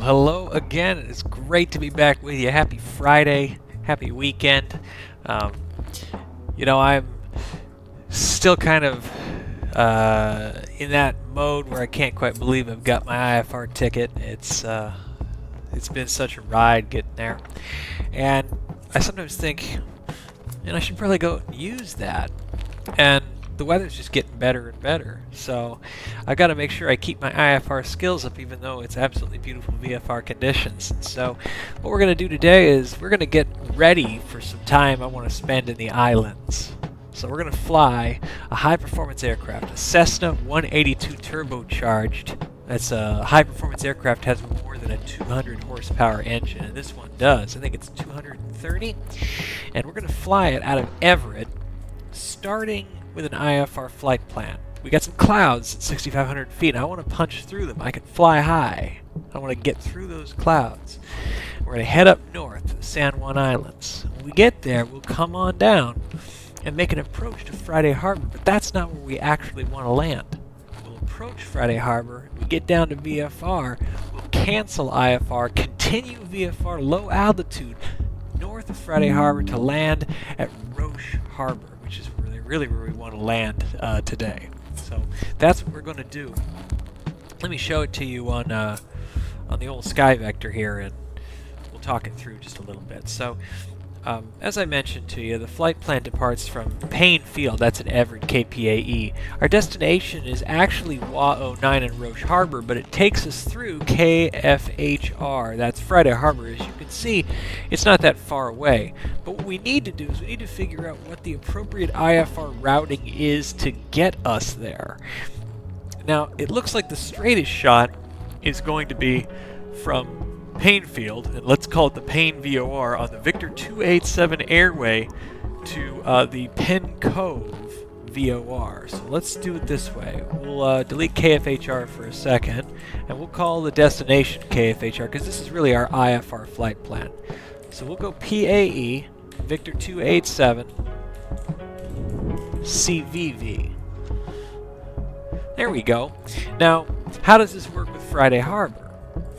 Well, hello again. It's great to be back with you. Happy Friday. Happy weekend. Um, I'm still kind of in that mode where I can't quite believe I've got my IFR ticket. It's been such a ride getting there. And I sometimes think, I should probably go and use that. And the weather's just getting better and better, so I've got to make sure I keep my IFR skills up even though it's absolutely beautiful VFR conditions. So what we're going to do today is we're going to get ready for some time I want to spend in the islands. So we're going to fly a high-performance aircraft, a Cessna 182 turbocharged. That's a high-performance aircraft, has more than a 200 horsepower engine, and this one does. I think it's 230, and we're going to fly it out of Everett, starting with an IFR flight plan. We got some clouds at 6,500 feet, and I want to punch through them. I can fly high. I want to get through those clouds. We're going to head up north to the San Juan Islands. When we get there, we'll come on down and make an approach to Friday Harbor, but that's not where we actually want to land. We'll approach Friday Harbor, we get down to VFR, we'll cancel IFR, continue VFR low altitude north of Friday Harbor to land at Roche Harbor, which is really where we want to land today. So that's what we're going to do. Let me show it to you on the old sky vector here, and we'll talk it through just a little bit. So as I mentioned to you, the flight plan departs from Payne Field, that's at Everett, KPAE. Our destination is actually WA-09 in Roche Harbor, but it takes us through KFHR, that's Friday Harbor. As you can see, it's not that far away. But what we need to do is we need to figure out what the appropriate IFR routing is to get us there. Now, it looks like the straightest shot is going to be from Payne Field, and let's call it the Payne VOR, on the Victor 287 airway to the Penn Cove VOR. So let's do it this way. We'll delete KFHR for a second, and we'll call the destination KFHR, because this is really our IFR flight plan. So we'll go PAE, Victor 287, CVV. There we go. Now, how does this work with Friday Harbor?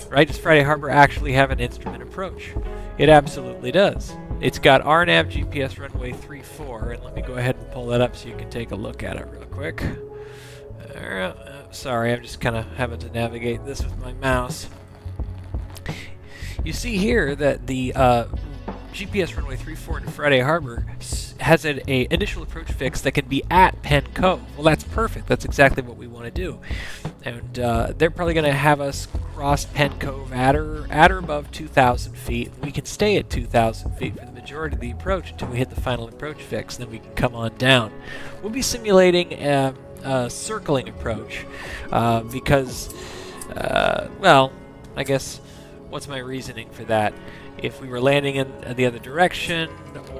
Right? Does Friday Harbor actually have an instrument approach? It absolutely does. It's got RNAV GPS runway 34, and let me go ahead and pull that up so you can take a look at it real quick. Sorry, I'm just kind of having to navigate this with my mouse. You see here that the GPS runway 34 in Friday Harbor has an initial approach fix that can be at Penn Cove. Well, that's perfect. That's exactly what we want to do. And they're probably going to have us cross Penn Cove at or above 2,000 feet. We can stay at 2,000 feet for the majority of the approach until we hit the final approach fix, and then we can come on down. We'll be simulating a circling approach because, well, I guess, what's my reasoning for that? If we were landing in the other direction,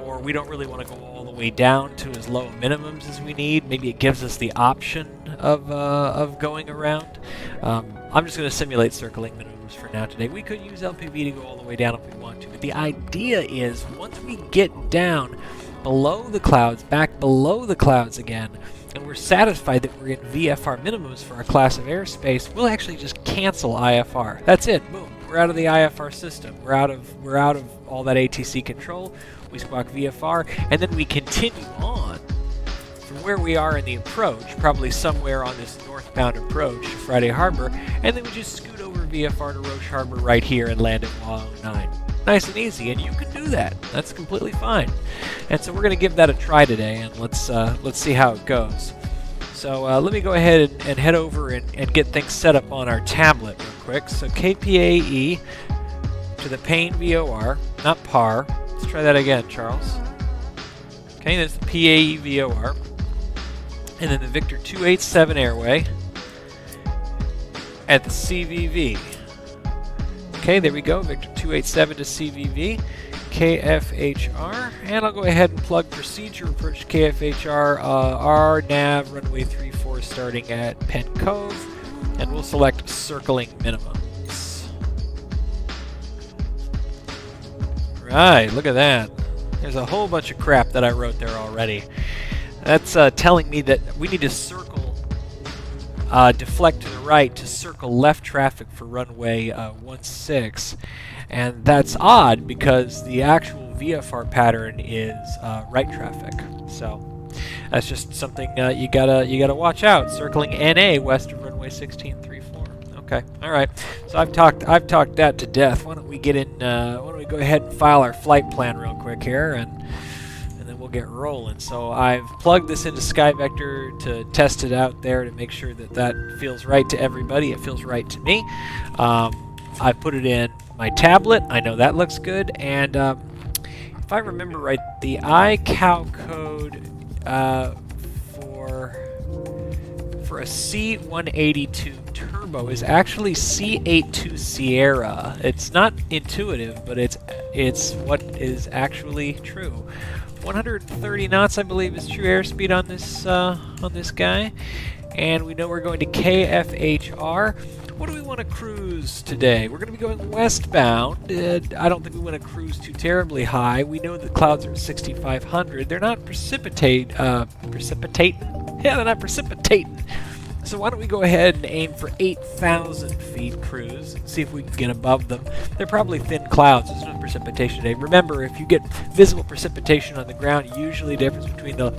or we don't really want to go all the way down to as low minimums as we need, maybe it gives us the option of going around. I'm just going to simulate circling minimums for now today. We could use LPV to go all the way down if we want to, but the idea is once we get down below the clouds, back below the clouds again, and we're satisfied that we're in VFR minimums for our class of airspace, we'll actually just cancel IFR. That's it. Boom. We're out of the IFR system. We're out of all that ATC control. We squawk VFR, and then we continue on from where we are in the approach, probably somewhere on this northbound approach to Friday Harbor, and then we just scoot over VFR to Roche Harbor right here and land at WA-09. Nice and easy, and you can do that. That's completely fine. And so we're going to give that a try today, and let's see how it goes. So let me go ahead and head over and get things set up on our tablet real quick. So KPAE to the Payne VOR, not PAR. Let's try that again, Charles. Okay, that's the PAE VOR. And then the Victor 287 airway at the CVV. Okay, there we go, Victor 287 to CVV. KFHR, and I'll go ahead and plug procedure approach KFHR, RNAV runway 34 starting at Penn Cove, and we'll select circling minimums. Right, look at that. There's a whole bunch of crap that I wrote there already. That's telling me that we need to circle deflect to the right to circle left traffic for runway 16. And that's odd because the actual VFR pattern is right traffic. So that's just something you gotta watch out. Circling NA west of runway 1634. Okay, all right. So I've talked that to death. Why don't we get in? Why don't we go ahead and file our flight plan real quick here, and then we'll get rolling. So I've plugged this into SkyVector to test it out there to make sure that that feels right to everybody. It feels right to me. I put it in my tablet. I know that looks good. And if I remember right, the iCal code for a C182 turbo is actually C82 Sierra. It's not intuitive, but it's what is actually true. 130 knots, I believe, is true airspeed on this guy, and we know we're going to KFHR. What do we want to cruise today? We're going to be going westbound. I don't think we want to cruise too terribly high. We know the clouds are at 6,500. They're not precipitating. Yeah, they're not precipitating. So why don't we go ahead and aim for 8,000 feet cruise and see if we can get above them. They're probably thin clouds. There's no precipitation today. Remember, if you get visible precipitation on the ground, usually the difference between the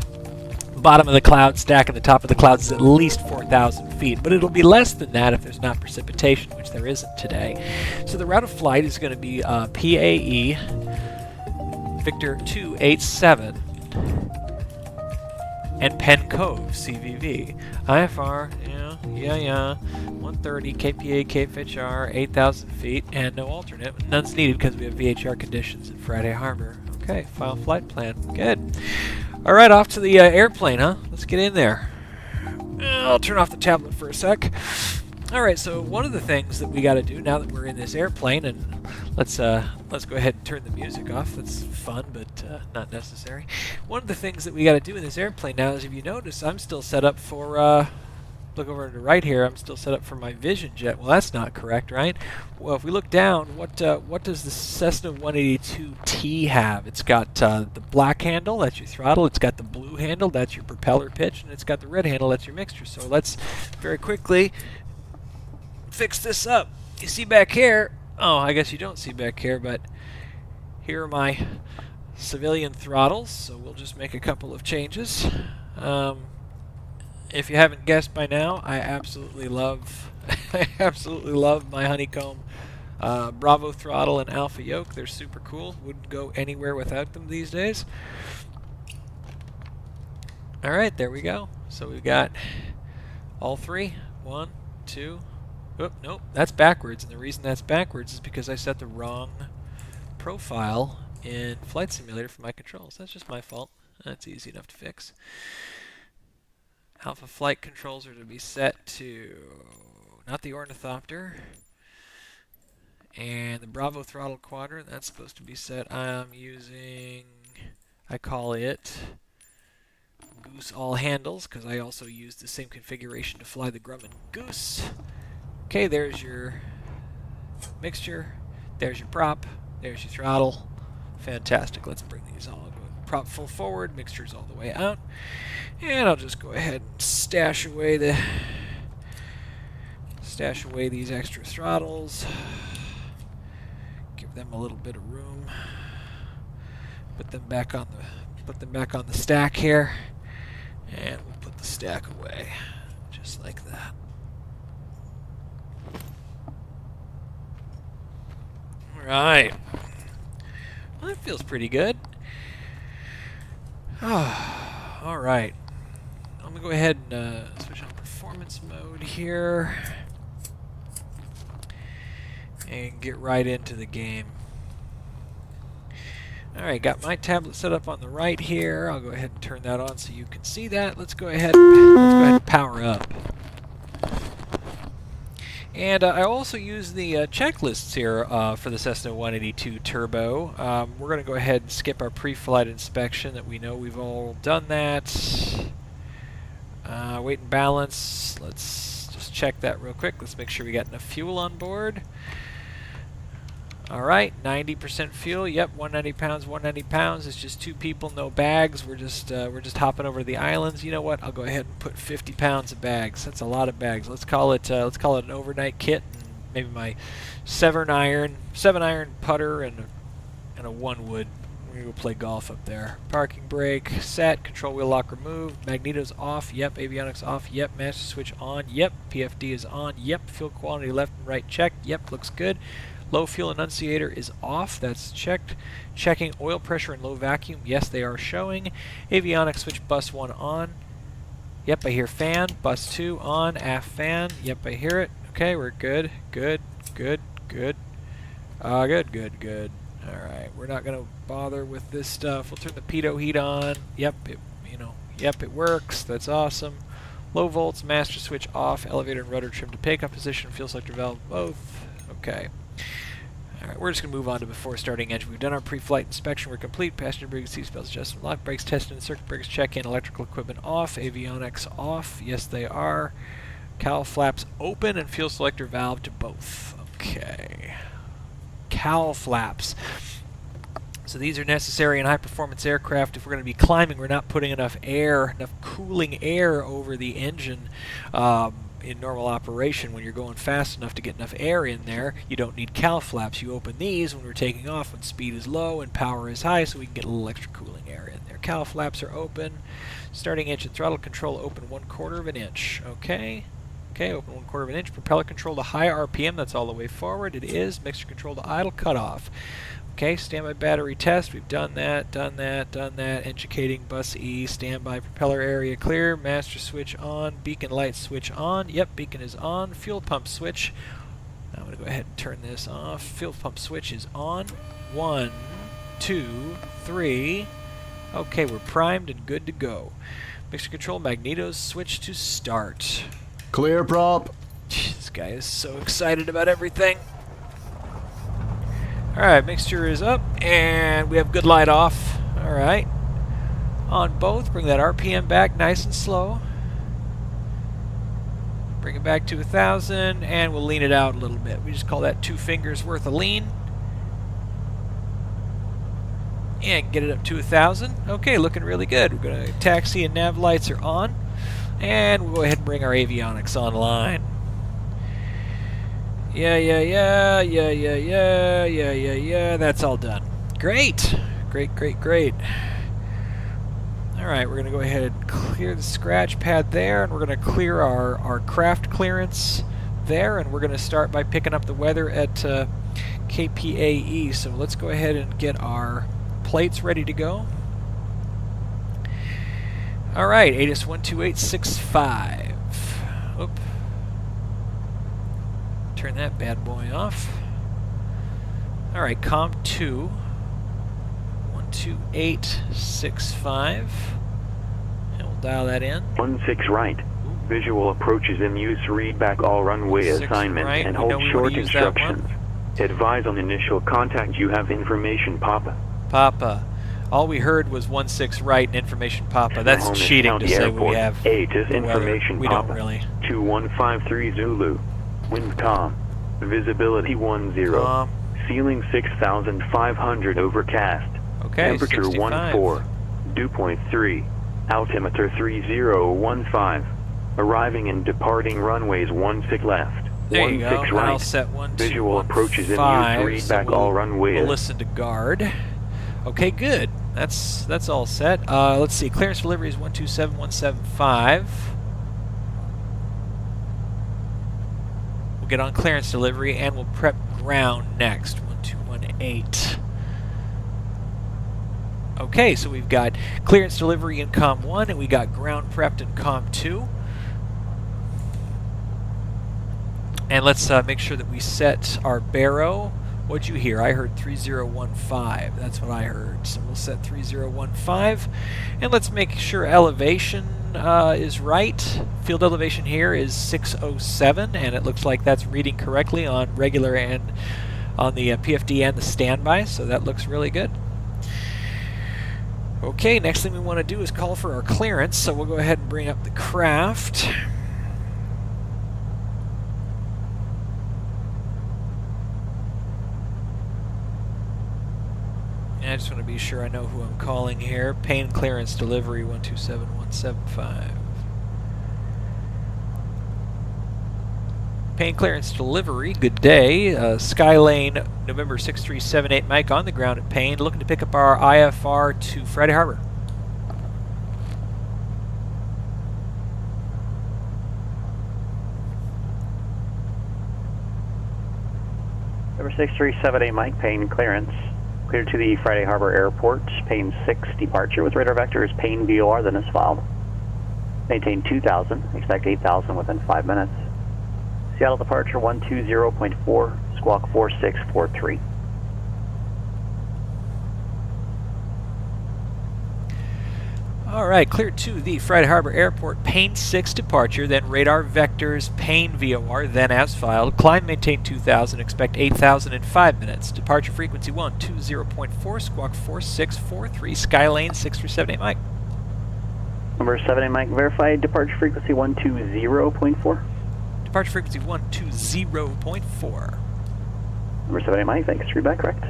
bottom of the cloud stack and the top of the clouds is at least 4,000 feet. But it'll be less than that if there's not precipitation, which there isn't today. So the route of flight is going to be PAE Victor 287 and Penn Cove, CVV. IFR, yeah, 130, KPA, KFHR, 8,000 feet, and no alternate. None's needed because we have VHR conditions in Friday Harbor. Okay, file flight plan. Good. All right, off to the airplane, huh? Let's get in there. I'll turn off the tablet for a sec. All right, so one of the things that we got to do now that we're in this airplane, and let's go ahead and turn the music off. That's fun, but not necessary. One of the things that we got to do in this airplane now is, if you notice, I'm still set up for. Look over to the right here. I'm still set up for my Vision jet. Well, that's not correct, right? Well, if we look down, what does the Cessna 182T have? It's got the black handle, that's your throttle. It's got the blue handle, that's your propeller pitch, and it's got the red handle, that's your mixture. So let's very quickly fix this up. You see back here? Oh, I guess you don't see back here, but here are my civilian throttles. So we'll just make a couple of changes. If you haven't guessed by now, I absolutely love my honeycomb Bravo throttle and Alpha yoke. They're super cool. Wouldn't go anywhere without them these days. All right, there we go. So we've got all three. 1, 2. Oh, nope, that's backwards. And the reason that's backwards is because I set the wrong profile in Flight Simulator for my controls. That's just my fault. That's easy enough to fix. Alpha flight controls are to be set to not the ornithopter, and the Bravo throttle quadrant, that's supposed to be set. I'm using, I call it Goose all handles, because I also use the same configuration to fly the Grumman Goose. Okay, there's your mixture, there's your prop, there's your throttle. Fantastic. Let's bring these all. Prop full forward, mixture's all the way out, and I'll just go ahead and stash away these extra throttles, give them a little bit of room, put them back on the stack here, and we'll put the stack away just like that. All right, well, that feels pretty good. All right, I'm gonna go ahead and switch on performance mode here and get right into the game. All right, got my tablet set up on the right here. I'll go ahead and turn that on so you can see that. Let's go ahead and power up. And I also use the checklists here for the Cessna 182 Turbo. We're going to go ahead and skip our pre-flight inspection that we know we've all done that. Weight and balance, let's just check that real quick. Let's make sure we got enough fuel on board. Alright, 90% fuel. Yep, 190 pounds, 190 pounds. It's just 2 people, no bags. We're just hopping over the islands. You know what? I'll go ahead and put 50 pounds of bags. That's a lot of bags. Let's call it an overnight kit, and maybe my 7-iron putter and a 1-wood. We're gonna go play golf up there. Parking brake set, control wheel lock removed, magnetos off, yep, avionics off, yep, master switch on, yep, PFD is on, yep, fuel quality left and right checked, yep, looks good. Low fuel annunciator is off, that's checked. Checking oil pressure and low vacuum, yes, they are showing. Avionics switch bus 1 on, yep, I hear fan. Bus 2 on, aft fan, yep, I hear it. Okay, we're good, good. Alright, we're not going to bother with this stuff. We'll turn the pitot heat on. Yep, it works. That's awesome. Low volts, master switch off, elevator and rudder trim to pickup position, fuel selector valve both. Okay. Alright, we're just going to move on to before starting engine. We've done our pre-flight inspection. We're complete. Passenger brakes, seatbelts adjustment, lock brakes tested, circuit breakers check-in, electrical equipment off, avionics off. Yes, they are. Cowl flaps open and fuel selector valve to both. Okay. Cowl flaps. So these are necessary in high-performance aircraft. If we're going to be climbing, we're not putting enough cooling air over the engine in normal operation. When you're going fast enough to get enough air in there, you don't need cowl flaps. You open these when we're taking off, when speed is low and power is high, so we can get a little extra cooling air in there. Cowl flaps are open. Starting engine throttle control open 1/4 of an inch. Okay. Okay, open 1/4 of an inch. Propeller control to high RPM, that's all the way forward. It is. Mixture control to idle cutoff. Okay, standby battery test. We've done that. Indicating bus E. Standby propeller area clear. Master switch on. Beacon light switch on. Yep, beacon is on. Fuel pump switch. I'm going to go ahead and turn this off. Fuel pump switch is on. 1, 2, 3. Okay, we're primed and good to go. Mixture control magnetos switch to start. Clear prop. This guy is so excited about everything. Alright, mixture is up, and we have good light off. Alright. On both, bring that RPM back nice and slow. Bring it back to 1,000, and we'll lean it out a little bit. We just call that 2 fingers worth of lean. And get it up to 1,000. Okay, looking really good. We're going to taxi and nav lights are on. And we'll go ahead and bring our avionics online. Yeah. That's all done. Great. Great. Alright, we're going to go ahead and clear the scratch pad there, and we're going to clear our craft clearance there, and we're going to start by picking up the weather at KPAE. So let's go ahead and get our plates ready to go. Alright, ATIS 12865. Oop. Turn that bad boy off. Alright, COM 2. 12865. And we'll dial that in. 16 right. Visual approaches in use. Read back all runway assignments right. and hold short instructions. Advise on initial contact. You have information, Papa. Papa. All we heard was 16 right and information Papa. That's cheating County to say Airport. we have ATIS information we Papa. don't really. 2153 Zulu. Wind calm. Visibility 10. Ceiling 6,500 overcast. Okay, Temperature 14. Dew point 3. Altimeter 3015. Arriving and departing runways 16 left. There you go. 16 right. I'll set 1, 2, Visual 1, approaches in 5, use. Read so back all runways. We'll listen to guard. Okay, good. That's all set. Let's see. Clearance delivery is 127175. We'll get on clearance delivery and we'll prep ground next. 1218. Okay, so we've got clearance delivery in COM 1 and we got ground prepped in COM 2. And let's make sure that we set our baro. What'd you hear? I heard 3015. That's what I heard. So we'll set 3015. And let's make sure elevation is right. Field elevation here is 607, and it looks like that's reading correctly on regular and on the PFD and the standby, so that looks really good. Okay, next thing we want to do is call for our clearance, so we'll go ahead and bring up the craft. I just want to be sure I know who I'm calling here. Pain clearance delivery 127175. Pain clearance delivery, good day. Skylane November 6378 Mike on the ground at Pain, looking to pick up our IFR to Friday Harbor. Number 6378 Mike, Pain clearance. Cleared to the Friday Harbor Airport, Pain 6 departure with radar vectors Pain VOR, then is filed. Maintain 2,000, expect 8,000 within 5 minutes. Seattle departure 120.4, squawk 4643. All right, cleared to the Friday Harbor Airport, Pain 6 departure, then radar vectors, Pain VOR, then as filed. Climb, maintain 2,000, expect 8,000 in 5 minutes. Departure frequency 120.4, squawk 4643, Skylane 6378 Mike. Number 78 Mike, verified departure frequency 120.4. Departure frequency 120.4. Number 78 Mike, thanks, readback correct.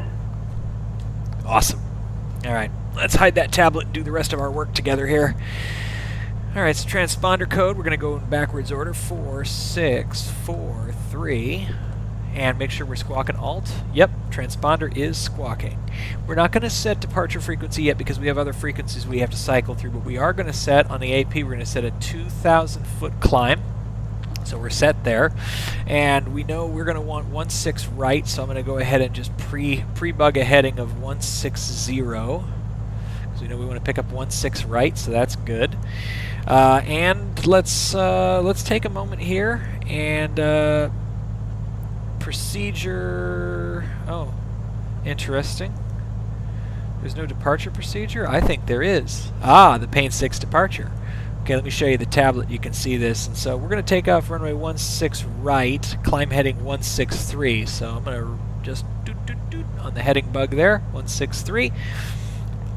Awesome. All right, let's hide that tablet and do the rest of our work together here. All right, so transponder code, we're going to go in backwards order, 4643, and make sure we're squawking alt. Yep, transponder is squawking. We're not going to set departure frequency yet because we have other frequencies we have to cycle through, but we are going to set, on the AP, we're going to set a 2,000-foot climb. So we're set there, and we know we're going to want 16 right, so I'm going to go ahead and just pre-bug a heading of 160, because we know we want to pick up 16 right, so that's good. And let's take a moment here and procedure. Oh, interesting. There's no departure procedure? I think there is. Ah, the Pain 6 departure. Okay, let me show you the tablet. You can see this. And so we're going to take off runway 16 right, climb heading 163. So I'm going to just doot on the heading bug there, 163.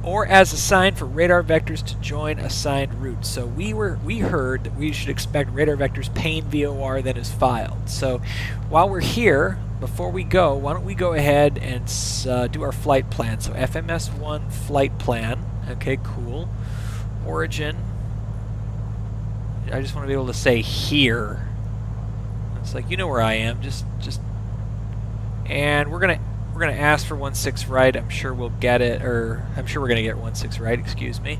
Or as assigned for radar vectors to join assigned route. So we heard that we should expect radar vectors Pain VOR then is filed. So while we're here, before we go, why don't we go ahead and do our flight plan. So FMS1 flight plan. Okay, cool. Origin. I just want to be able to say here. It's like, you know where I am. Just and we're gonna ask for 16 right. I'm sure we'll get it, or I'm sure we're gonna get 16 right. Excuse me.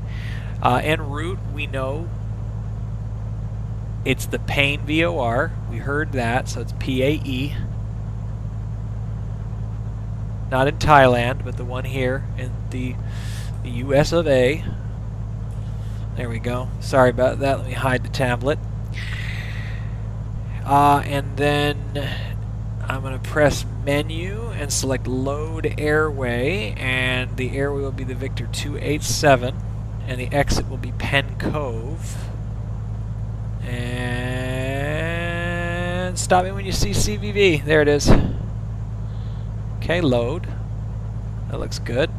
En route, we know it's the Pain VOR. We heard that, so it's PAE. Not in Thailand, but the one here in the U.S. of A. There we go. Sorry about that. Let me hide the tablet. And then I'm going to press menu and select load airway, and the airway will be the Victor 287, and the exit will be Penn Cove. And stop me when you see CVV. There it is. Okay, load. That looks good.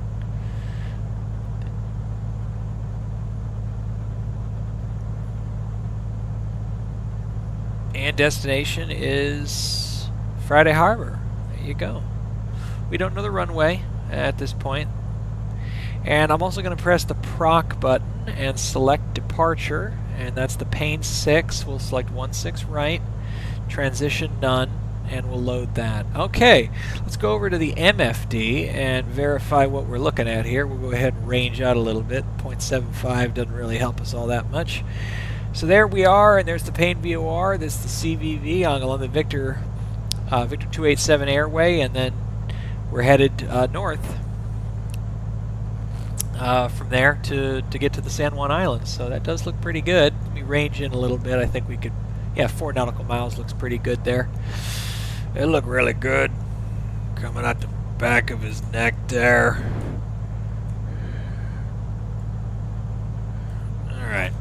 And destination is Friday Harbor. There you go. We don't know the runway at this point. And I'm also going to press the proc button and select departure. And that's the Pain 6. We'll select 16 right. Transition none. And we'll load that. Okay, let's go over to the MFD and verify what we're looking at here. We'll go ahead and range out a little bit. 0.75 doesn't really help us all that much. So there we are, and there's the Pain VOR. This is the CVV along the Victor 287 airway, and then we're headed north from there to get to the San Juan Islands. So that does look pretty good. Let me range in a little bit. I think we could, yeah, 4 nautical miles looks pretty good there. It looked really good coming out the back of his neck there. All right.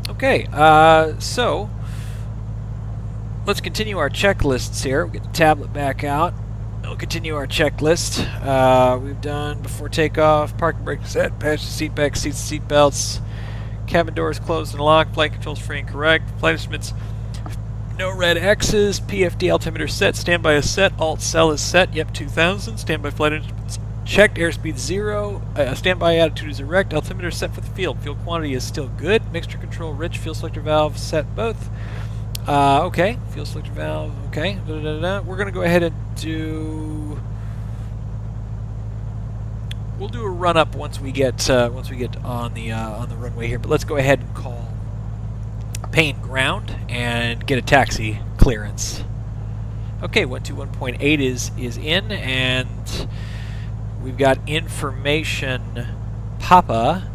Okay, so let's continue our checklists here. We'll get the tablet back out. We'll continue our checklist. We've done before takeoff, parking brake set, passenger seat back, seats, seat belts, cabin doors closed and locked, flight controls free and correct, flight instruments, no red X's, PFD altimeter set, standby is set, alt cell is set, yep, 2000, standby flight instruments checked. Airspeed 0. Standby attitude is erect. Altimeter set for the field. Fuel quantity is still good. Mixture control rich. Fuel selector valve set both. Okay. Fuel selector valve. Okay. We're going to go ahead and do... We'll do a run up once we get on the runway here. But let's go ahead and call Payne ground and get a taxi clearance. Okay, 121.8 is in, and we've got information Papa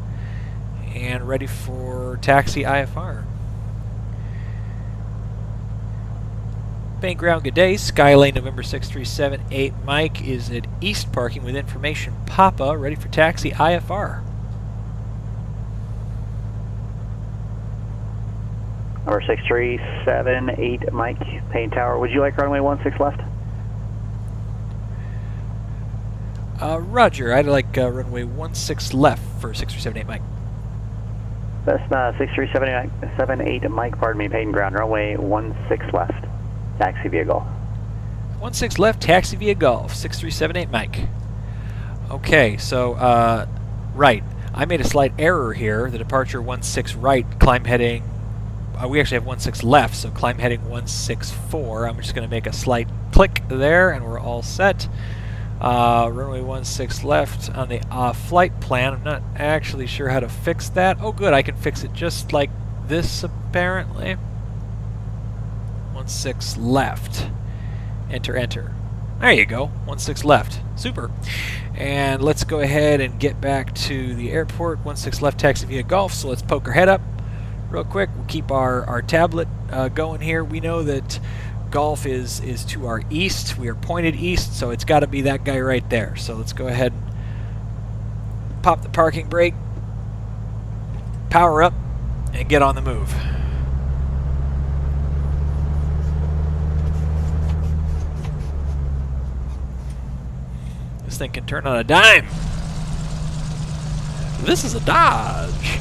and ready for taxi IFR. Payne ground, good day. Skylane November 6378 Mike is at East parking with information Papa, ready for taxi IFR. Number 6378 Mike, Payne Tower. Would you like runway 16 left? Roger, I'd like runway 16 left for 6378 Mike. Cessna 6378 Mike, pardon me, Payne ground, runway 16 left. Taxi via Golf. 16 left, taxi via Golf, 6378 Mike. Okay, so, right. I made a slight error here. The departure 16 right, climb heading... we actually have 16 left, so climb heading 164. I'm just going to make a slight click there, and we're all set. Runway 16 left on the flight plan. I'm not actually sure how to fix that. Oh, good. I can fix it just like this, apparently. 16 left. Enter, enter. There you go. 16 left. Super. And let's go ahead and get back to the airport. 16 left, taxi via Golf. So let's poke our head up real quick. We'll keep our tablet going here. We know that Golf is to our east. We are pointed east, so it's got to be that guy right there. So let's go ahead and pop the parking brake, power up, and get on the move. This thing can turn on a dime. This is a Dodge.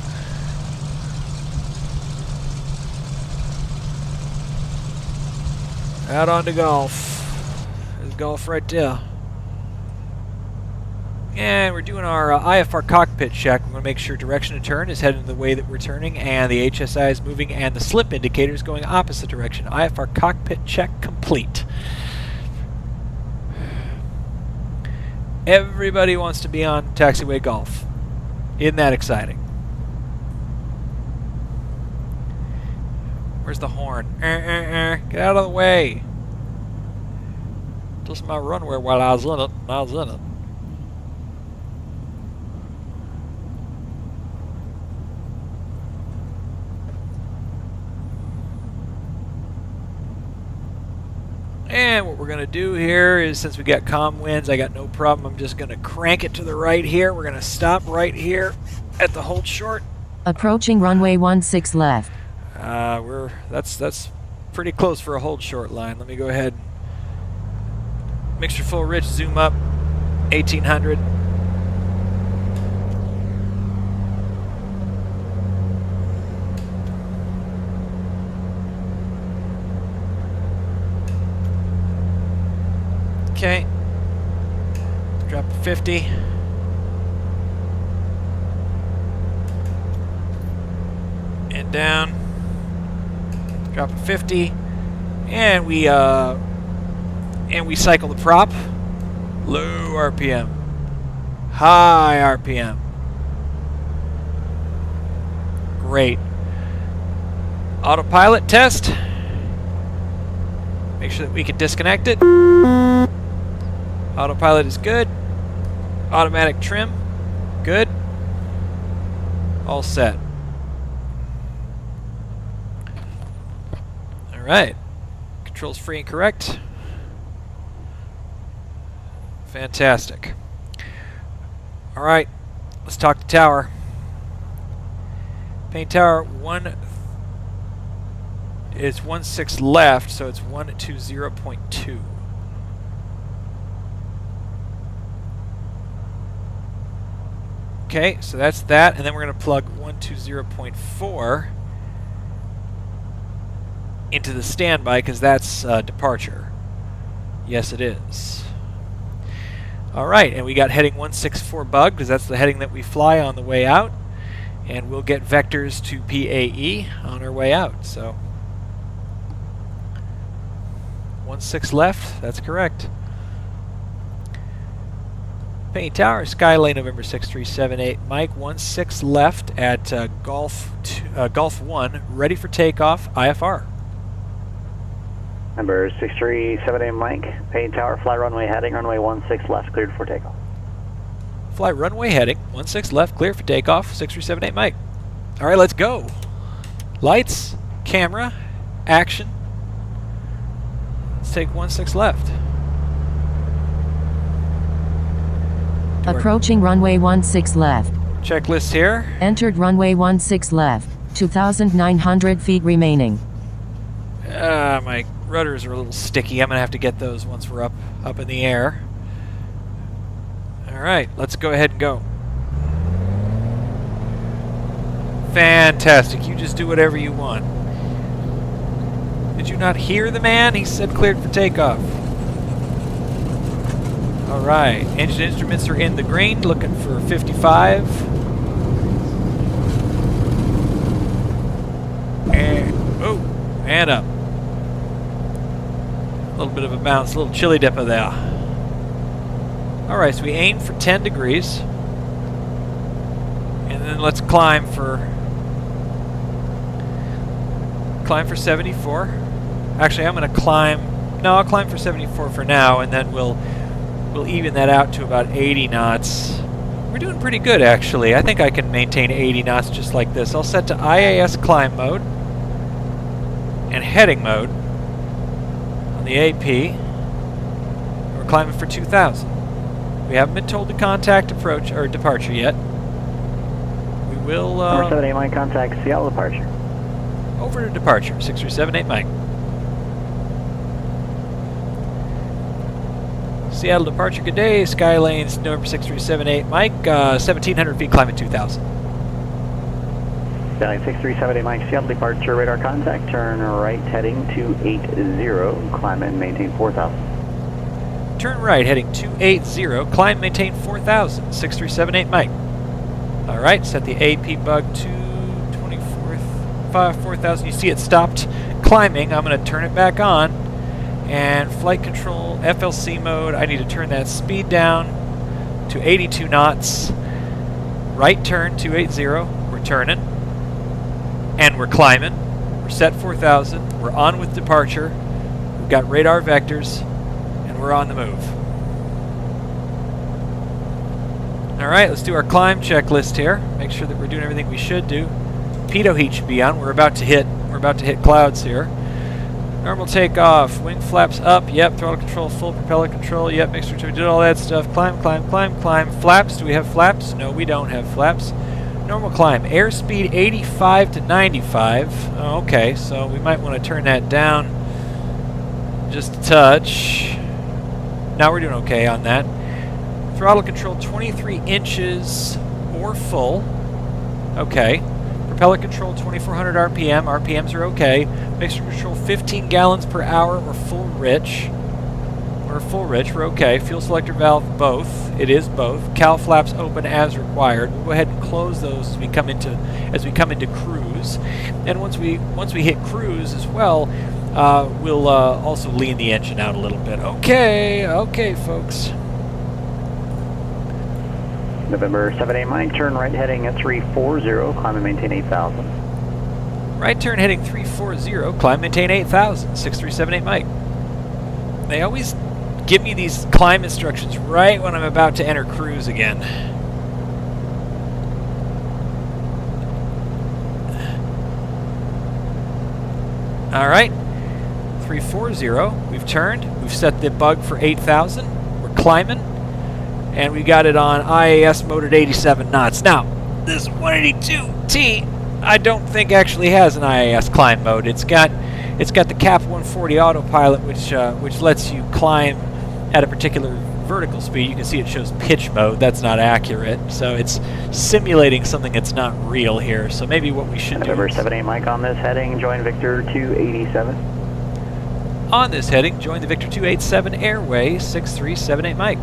Out on to Golf. There's Golf right there. And we're doing our IFR cockpit check. We're going to make sure direction of turn is heading the way that we're turning, and the HSI is moving, and the slip indicator is going opposite direction. IFR cockpit check complete. Everybody wants to be on taxiway Golf. Isn't that exciting? Where's the horn? Get out of the way. Just my runway while I was in it. And what we're going to do here is, since we got comm winds, I got no problem. I'm just going to crank it to the right here. We're going to stop right here at the hold short. Approaching runway 16 left. That's pretty close for a hold short line. Let me go ahead. Mixture full rich, zoom up, 1800. Okay. Drop to 50. And down. Drop to 50. And we cycle the prop. Low RPM. High RPM. Great. Autopilot test. Make sure that we can disconnect it. Autopilot is good. Automatic trim. Good. All set. Alright. Controls free and correct. Fantastic. Alright. Let's talk to tower. Payne Tower 1 is 16 left, so it's 120.2. Okay, so that's that, and then we're going to plug 120.4 into the standby, because that's departure. Yes, it is. All right, and we got heading 164 bug because that's the heading that we fly on the way out. And we'll get vectors to PAE on our way out. So 16 left, that's correct. Payne Tower, Skylane November 6378, Mike 16 left at Golf 1, ready for takeoff, IFR. Number 6378 Mike, Payne Tower, fly runway heading, runway 16 left, cleared for takeoff. Fly runway heading, 16 left, clear for takeoff, 6378 Mike. All right, let's go. Lights, camera, action. Let's take 16 left. Approaching runway 16 left. Checklist here. Entered runway 16 left. 2,900 feet remaining. My rudders are a little sticky. I'm going to have to get those once we're up in the air. All right, let's go ahead and go. Fantastic. You just do whatever you want. Did you not hear the man? He said cleared for takeoff. All right, engine instruments are in the green, looking for 55. And up. A little bit of a bounce, a little chilly dipper there. All right, so we aim for 10 degrees. And then let's climb for 74. Actually, I'm going to climb. No, I'll climb for 74 for now, and then we'll even that out to about 80 knots. We're doing pretty good, actually. I think I can maintain 80 knots just like this. I'll set to IAS climb mode and heading mode on the AP. We're climbing for 2,000. We haven't been told to contact approach or departure yet. We will. Number 78 Mike, contact Seattle departure. Over to departure, 6378 Mike. Seattle departure, good day. Skylane's November 6378 Mike, 1,700 feet, climbing 2,000. Skyline 6378 Mike, Seattle departure, radar contact, turn right heading 280, climb and maintain 4,000. Turn right heading 280, climb, maintain 4,000, 6378 Mike. Alright, set the AP bug to 4,000. You see it stopped climbing. I'm going to turn it back on. And flight control, FLC mode, I need to turn that speed down to 82 knots. Right turn, 280, we're turning. And we're climbing. We're set 4,000. We're on with departure. We've got radar vectors. And we're on the move. Alright, let's do our climb checklist here. Make sure that we're doing everything we should do. Pitot heat should be on. We're about to hit clouds here. Normal takeoff, wing flaps up, yep, throttle control, full propeller control, yep, make sure we did all that stuff. Climb, climb, climb, climb. Flaps, do we have flaps? No, we don't have flaps. Normal climb, airspeed 85 to 95. Oh, okay, so we might want to turn that down just a touch. Now we're doing okay on that. Throttle control 23 inches or full. Okay. Propeller control 2400 RPM. RPMs are okay. Mixture control 15 gallons per hour or full rich. We're okay. Fuel selector valve both. It is both. Cowl flaps open as required. We'll go ahead and close those as we come into cruise. And once we hit cruise as well, we'll also lean the engine out a little bit. Okay, folks. November 78 Mike, turn right heading at 340, climb and maintain 8,000. Right turn heading 340, climb, maintain 8,000, 6378 Mike. They always give me these climb instructions right when I'm about to enter cruise again. Alright, 340, we've turned, we've set the bug for 8,000, we're climbing. And we got it on IAS mode at 87 knots. Now, this 182T, I don't think actually has an IAS climb mode. It's got the CAP 140 autopilot, which lets you climb at a particular vertical speed. You can see it shows pitch mode. That's not accurate. So it's simulating something that's not real here. So maybe what we should do. November 78 Mike on this heading, join Victor 287. On this heading, join the Victor 287 airway 6378 Mike.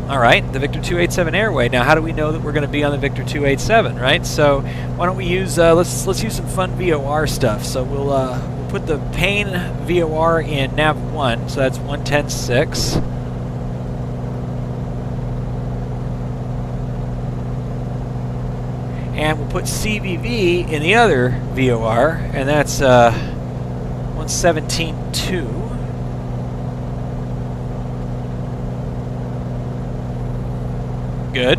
All right, the Victor 287 airway. Now, how do we know that we're going to be on the Victor 287, right? So, why don't we use let's use some fun VOR stuff. So we'll put the Payne VOR in nav 1. So that's 110.6. And we'll put CVV in the other VOR, and that's 117.2. Good.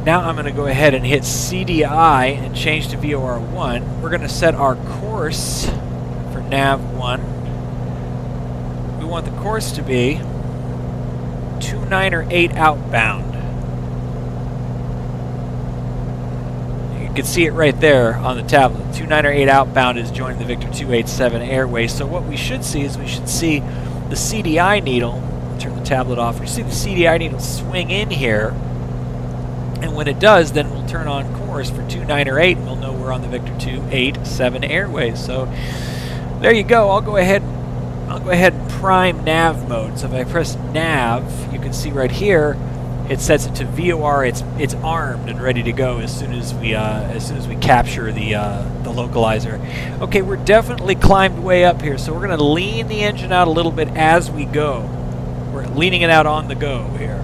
Now I'm going to go ahead and hit CDI and change to VOR1. We're going to set our course for nav 1. We want the course to be 298 outbound. You can see it right there on the tablet. 298 outbound is joining the Victor 287 airway. So what we should see is we should see the CDI needle. Turn the tablet off. You see the CDI needle swing in here, and when it does, then we'll turn on course for 298, and we'll know we're on the Victor 287 airways. So there you go. I'll go ahead and prime nav mode. So if I press nav, you can see right here it sets it to VOR. It's armed and ready to go as soon as we capture the localizer. Okay, we're definitely climbed way up here, so we're going to lean the engine out a little bit as we go. We're leaning it out on the go here.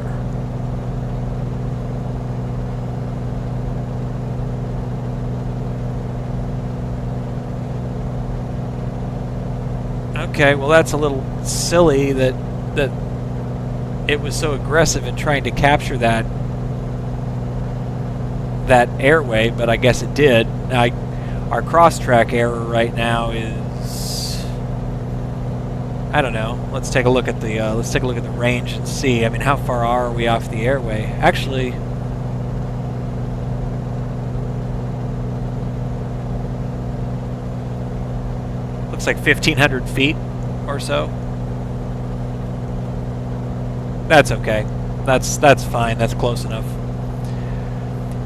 Okay, well that's a little silly that it was so aggressive in trying to capture that airway, but I guess it did. Now, our cross-track error right now is, I don't know. Let's take a look at the range and see. I mean, how far are we off the airway? Actually, looks like 1,500 feet or so. That's okay. That's fine. That's close enough.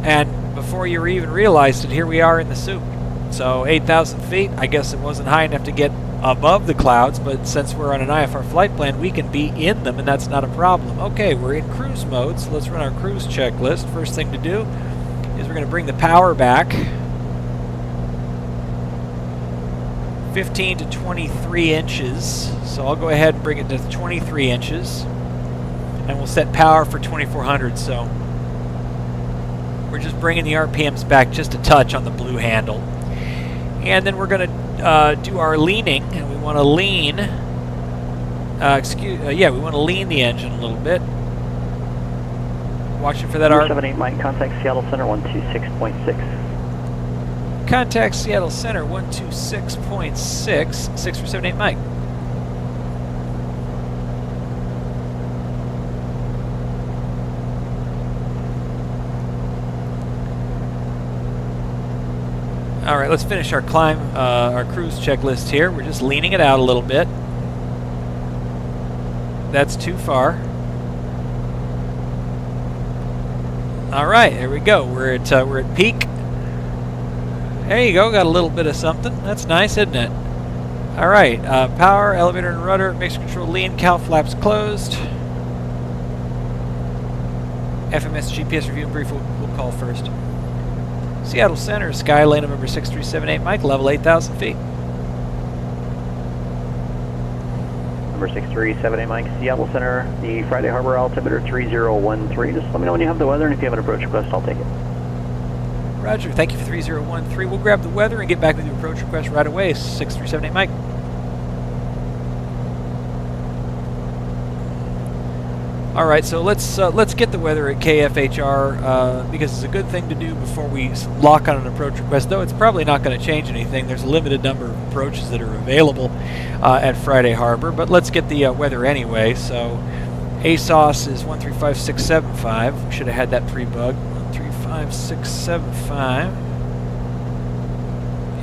And before you even realized it, here we are in the soup. So 8,000 feet. I guess it wasn't high enough to get above the clouds, but since we're on an IFR flight plan, we can be in them, and that's not a problem. Okay, we're in cruise mode, so let's run our cruise checklist. First thing to do is we're going to bring the power back 15 to 23 inches. So I'll go ahead and bring it to 23 inches, and we'll set power for 2400. So we're just bringing the RPMs back just a touch on the blue handle. And then we're going to do our leaning, and we want to lean. We want to lean the engine a little bit. Watching for that. 478 Mike, contact Seattle Center 126.6. Contact Seattle Center 126.6. 6478 Mike. All right, let's finish our our cruise checklist here. We're just leaning it out a little bit. That's too far. All right, there we go. We're at peak. There you go. Got a little bit of something. That's nice, isn't it? All right, power, elevator, and rudder, mixed control, lean, cowl flaps closed. FMS GPS review and brief. We'll call first. Seattle Center, Skylane November 6378 Mike, level 8,000 feet. Number 6378 Mike, Seattle Center, the Friday Harbor altimeter 3013. Just let me know when you have the weather, and if you have an approach request, I'll take it. Roger, thank you for 3013. We'll grab the weather and get back with your approach request right away. 6378 Mike. All right, so let's get the weather at KFHR because it's a good thing to do before we lock on an approach request. Though it's probably not going to change anything. There's a limited number of approaches that are available at Friday Harbor, but let's get the weather anyway. So ASOS is 135675. We should have had that pre-bug. 135675.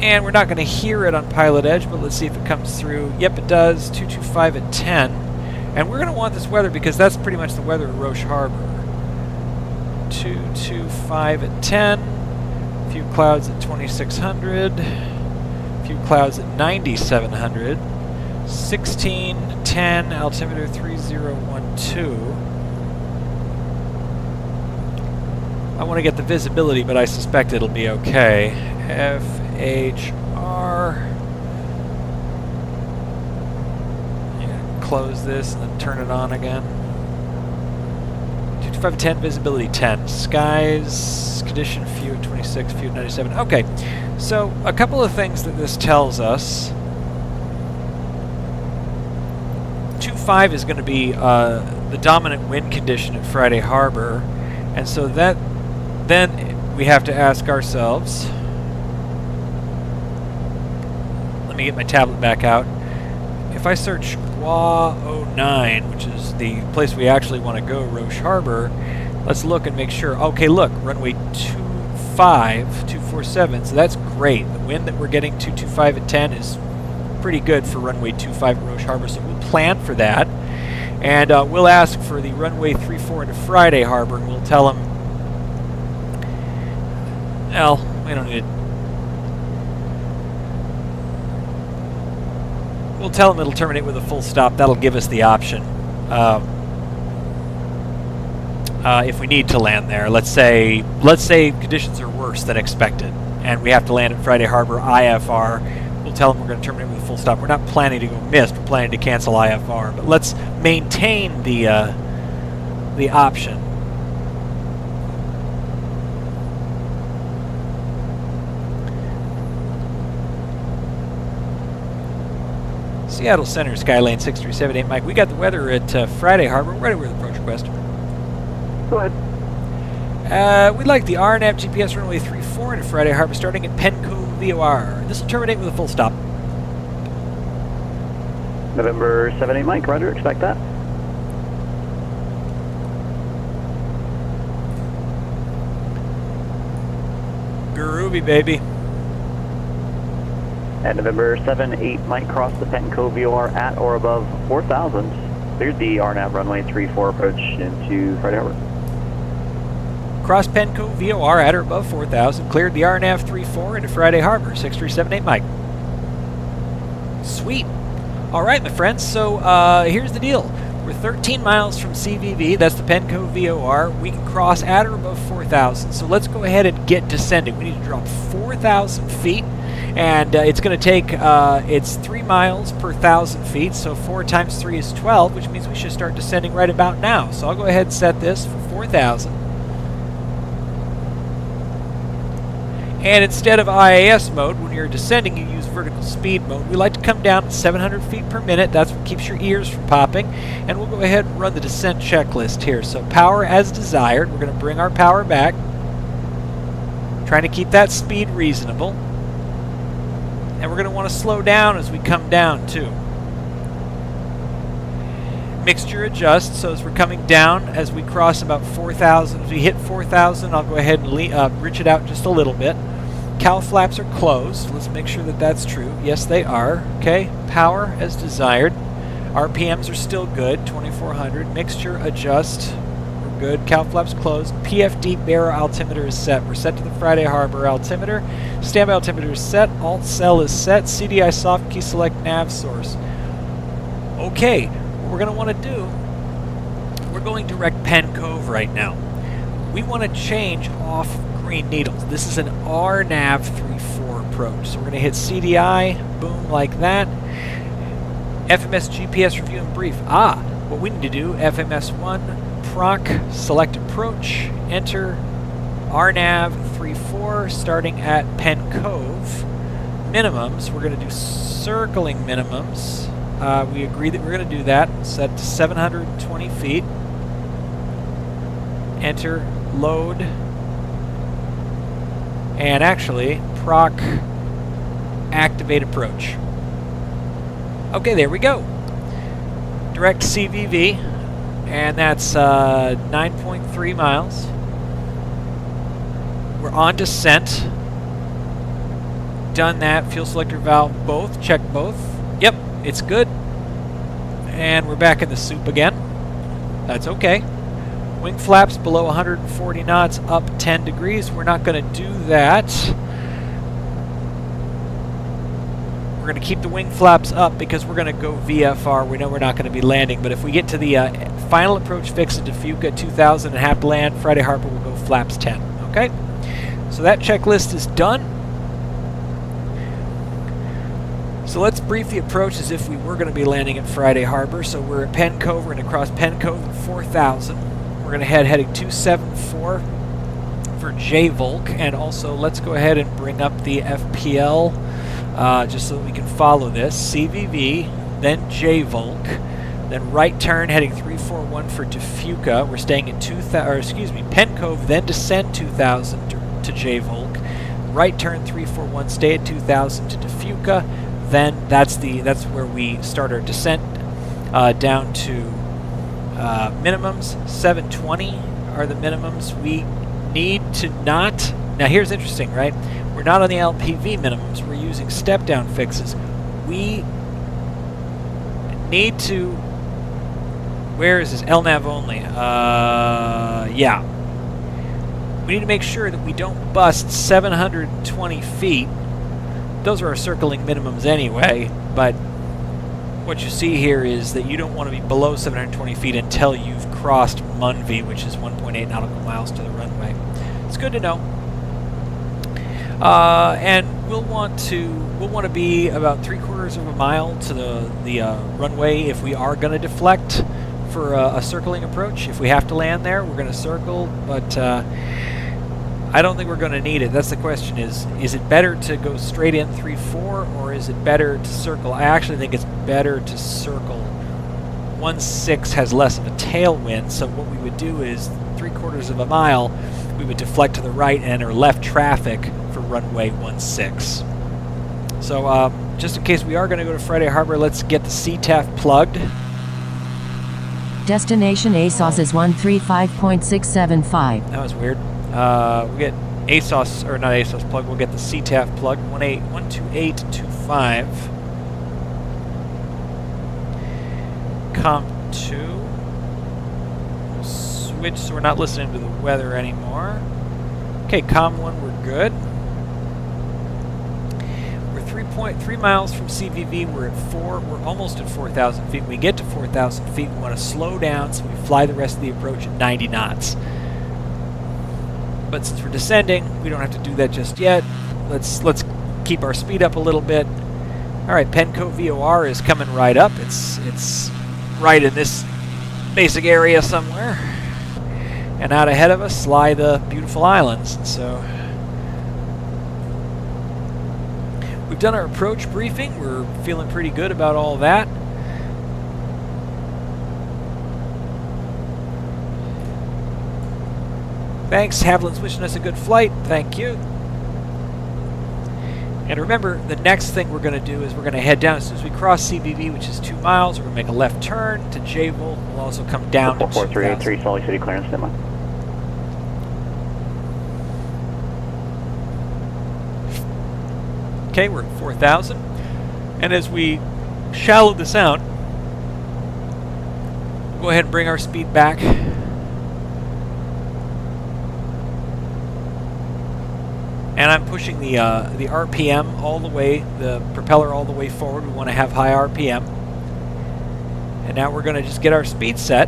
And we're not going to hear it on Pilot Edge, but let's see if it comes through. Yep, it does. 225 at 10. And we're going to want this weather because that's pretty much the weather at Roche Harbor. 225 at 10. A few clouds at 2600. A few clouds at 9700. 1610, altimeter 3012. I want to get the visibility, but I suspect it'll be okay. FHR. Close this and then turn it on again. 22510, visibility 10. Skies, condition, few at 26, few at 97. Okay, so a couple of things that this tells us. 2.5 is going to be the dominant wind condition at Friday Harbor, and so that then we have to ask ourselves. Let me get my tablet back out. If I search Gua 09, which is the place we actually want to go, Roche Harbor, let's look and make sure. Okay, look, runway 247, so that's great. The wind that we're getting 225 at 10 is pretty good for runway 25 at Roche Harbor, so we'll plan for that. And we'll ask for the runway 34 into Friday Harbor, and we'll tell them, well, we don't need it. We'll tell them it'll terminate with a full stop. That'll give us the option. If we need to land there, let's say conditions are worse than expected, and we have to land at Friday Harbor IFR. We'll tell them we're going to terminate with a full stop. We're not planning to go missed. We're planning to cancel IFR, but let's maintain the option. Seattle Center, Skylane 6378. Mike, we got the weather at Friday Harbor. Ready with approach request. Go ahead. We'd like the RNAV GPS runway 34 into Friday Harbor starting at Penco VOR. This will terminate with a full stop. November 78 Mike, roger, expect that. Groovy, baby. At November 78 Mike, cross the Penco VOR at or above 4,000. Cleared the RNAV runway 34 approach into Friday Harbor. Cross Penco VOR at or above 4,000. Cleared the RNAV 34 into Friday Harbor. 6378 Mike. Sweet. All right, my friends. So here's the deal. We're 13 miles from CVV. That's the Penco VOR. We can cross at or above 4,000. So let's go ahead and get descending. We need to drop 4,000 feet. And it's going to take, it's 3 miles per 1,000 feet, so 4 times 3 is 12, which means we should start descending right about now. So I'll go ahead and set this for 4,000. And instead of IAS mode, when you're descending, you use vertical speed mode. We like to come down at 700 feet per minute. That's what keeps your ears from popping. And we'll go ahead and run the descent checklist here. So power as desired. We're going to bring our power back. Trying to keep that speed reasonable. And we're going to want to slow down as we come down, too. Mixture adjust, so as we're coming down, as we cross about 4,000, as we hit 4,000, I'll go ahead and reach it out just a little bit. Cowl flaps are closed. Let's make sure that that's true. Yes, they are. Okay, power as desired. RPMs are still good, 2,400. Mixture adjust. Good. Cowl flaps closed. PFD barrel altimeter is set. We're set to the Friday Harbor altimeter. Standby altimeter is set. Alt cell is set. CDI soft key select nav source. Okay, what we're going to want to do, we're going direct Penn Cove right now. We want to change off Green Needles. This is an RNAV 34 approach. So we're going to hit CDI, boom, like that. FMS GPS review and brief. What we need to do, FMS 1, proc, select approach, enter RNAV 34 starting at Penn Cove. Minimums, we're going to do circling minimums. We agree that we're going to do that. Set to 720 feet. Enter, load, and actually proc, activate approach. Okay, there we go. Direct CVV. And that's 9.3 miles. We're on descent. Done that. Fuel selector valve both. Check both. Yep, it's good. And we're back in the soup again. That's okay. Wing flaps below 140 knots, up 10 degrees. We're not going to do that. We're going to keep the wing flaps up because we're going to go VFR. We know we're not going to be landing, but if we get to the final approach fix into Fuca 2000 and have to land, Friday Harbor will go flaps 10. Okay, so that checklist is done. So let's brief the approach as if we were going to be landing at Friday Harbor. So we're at Penn Cove. We're going to cross Penn Cove at 4,000. We're going to heading 274 for J-Volk. And also, let's go ahead and bring up the FPL just so that we can follow this. CVV, then J-Volk, then right turn heading 341 for Topeka. We're staying at Penn Cove, then descend 2,000 to J-Volk. Right turn 341, stay at 2,000 to Topeka. Then that's where we start our descent down to minimums. 720 are the minimums. We need to not. Now here's interesting, right? We're not on the LPV minimums. We're using step down fixes. We need to. Where is this? LNAV only. Yeah. We need to make sure that we don't bust 720 feet. Those are our circling minimums anyway, but what you see here is that you don't want to be below 720 feet until you've crossed Munvey, which is 1.8 nautical miles to the runway. It's good to know. And we'll want to be about 3/4 of a mile to the runway if we are going to deflect for a circling approach. If we have to land there, we're going to circle, but I don't think we're going to need it. That's the question is it better to go straight in 3-4 or is it better to circle? I actually think it's better to circle. 1-6 has less of a tailwind, so what we would do is 3/4 of a mile, we would deflect to the right and enter left traffic for runway 16. So just in case we are going to go to Friday Harbor, let's get the CTAF plugged. Destination ASOS is 135.675. That was weird. We'll get ASOS, or not ASOS plug, we'll get the CTAF plug, 12825. COM 2. We'll switch so we're not listening to the weather anymore. Okay, COM 1, we're good. We're 3.3 miles from CVV, we're almost at 4,000 feet. When we get to 4,000 feet, we want to slow down so we fly the rest of the approach at 90 knots. But since we're descending, we don't have to do that just yet. Let's keep our speed up a little bit. All right, Penn Cove VOR is coming right up. It's right in this basic area somewhere. And out ahead of us lie the beautiful islands. And so we've done our approach briefing. We're feeling pretty good about all that. Thanks, Haviland's wishing us a good flight. Thank you. And remember, the next thing we're going to do is we're going to head down as soon as we cross CBV, which is 2 miles. We're going to make a left turn to J-Volk. We'll also come down to 4383 Salt Lake City clearance, stand by. Okay, we're at 4,000. And as we shallow this out, go ahead and bring our speed back. And I'm pushing the RPM all the way, the propeller all the way forward. We want to have high RPM. And now we're going to just get our speed set.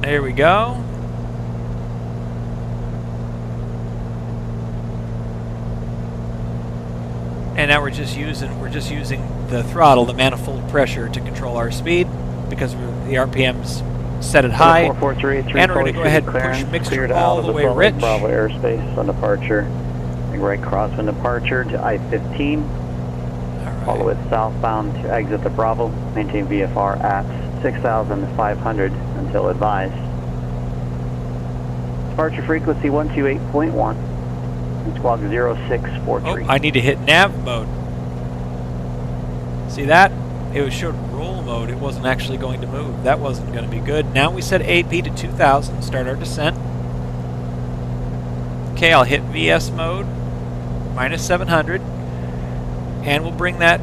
There we go. And now we're just using the throttle, the manifold pressure to control our speed because the RPM's set it high. And we're going to go ahead and push mixture all the way rich. Bravo airspace on departure. And right crosswind departure to I-15. Right. Follow it southbound to exit the Bravo. Maintain VFR at 6,500 until advised. Departure frequency 128.1. Squawk 0643. Oh, I need to hit nav mode. See that? It showed roll mode. It wasn't actually going to move. That wasn't going to be good. Now we set AP to 2,000. Start our descent. Okay, I'll hit VS mode. Minus 700. And we'll bring that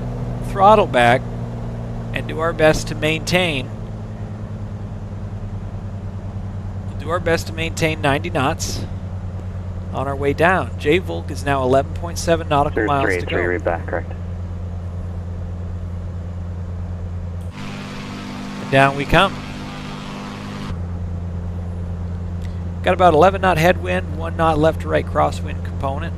throttle back and do our best to maintain. We'll do our best to maintain 90 knots on our way down. J-Volk is now 11.7 nautical miles to go. Read back, correct. Down we come. Got about 11 knot headwind, 1 knot left to right crosswind component.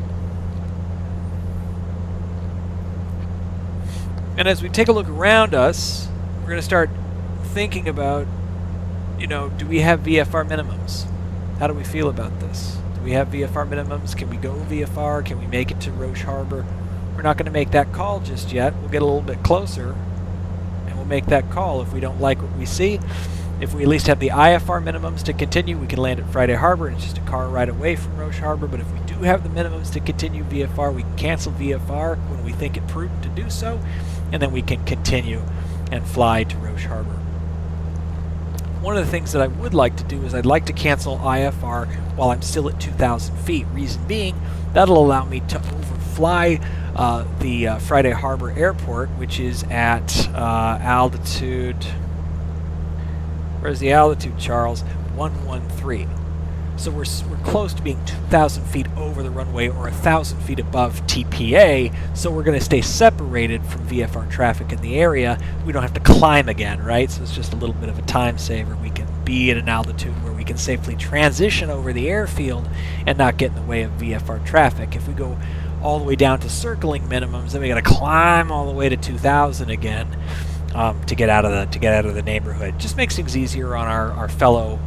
And as we take a look around us, we're going to start thinking about, you know, do we have VFR minimums? How do we feel about this? Do we have VFR minimums? Can we go VFR? Can we make it to Roche Harbor? We're not going to make that call just yet. We'll get a little bit closer, and we'll make that call if we don't like what we see. If we at least have the IFR minimums to continue, we can land at Friday Harbor, and it's just a car right away from Roche Harbor. But if we do have the minimums to continue VFR, we can cancel VFR when we think it prudent to do so, and then we can continue and fly to Roche Harbor. One of the things that I would like to do is I'd like to cancel IFR while I'm still at 2,000 feet. Reason being, that'll allow me to overfly the Friday Harbor Airport, which is at altitude... Where's the altitude, Charles? 113. So we're close to being 2,000 feet over the runway or 1,000 feet above TPA, so we're going to stay separated from VFR traffic in the area. We don't have to climb again, right? So it's just a little bit of a time saver. We can be at an altitude where we can safely transition over the airfield and not get in the way of VFR traffic. If we go all the way down to circling minimums, then we got to climb all the way to 2,000 again to get out of the neighborhood. Just makes things easier on our fellow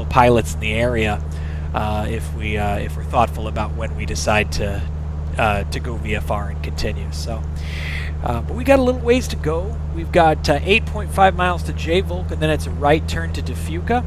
pilots in the area if we're thoughtful about when we decide to go VFR and continue. So, but we got a little ways to go. We've got 8.5 miles to J-Volk, and then it's a right turn to Defuca.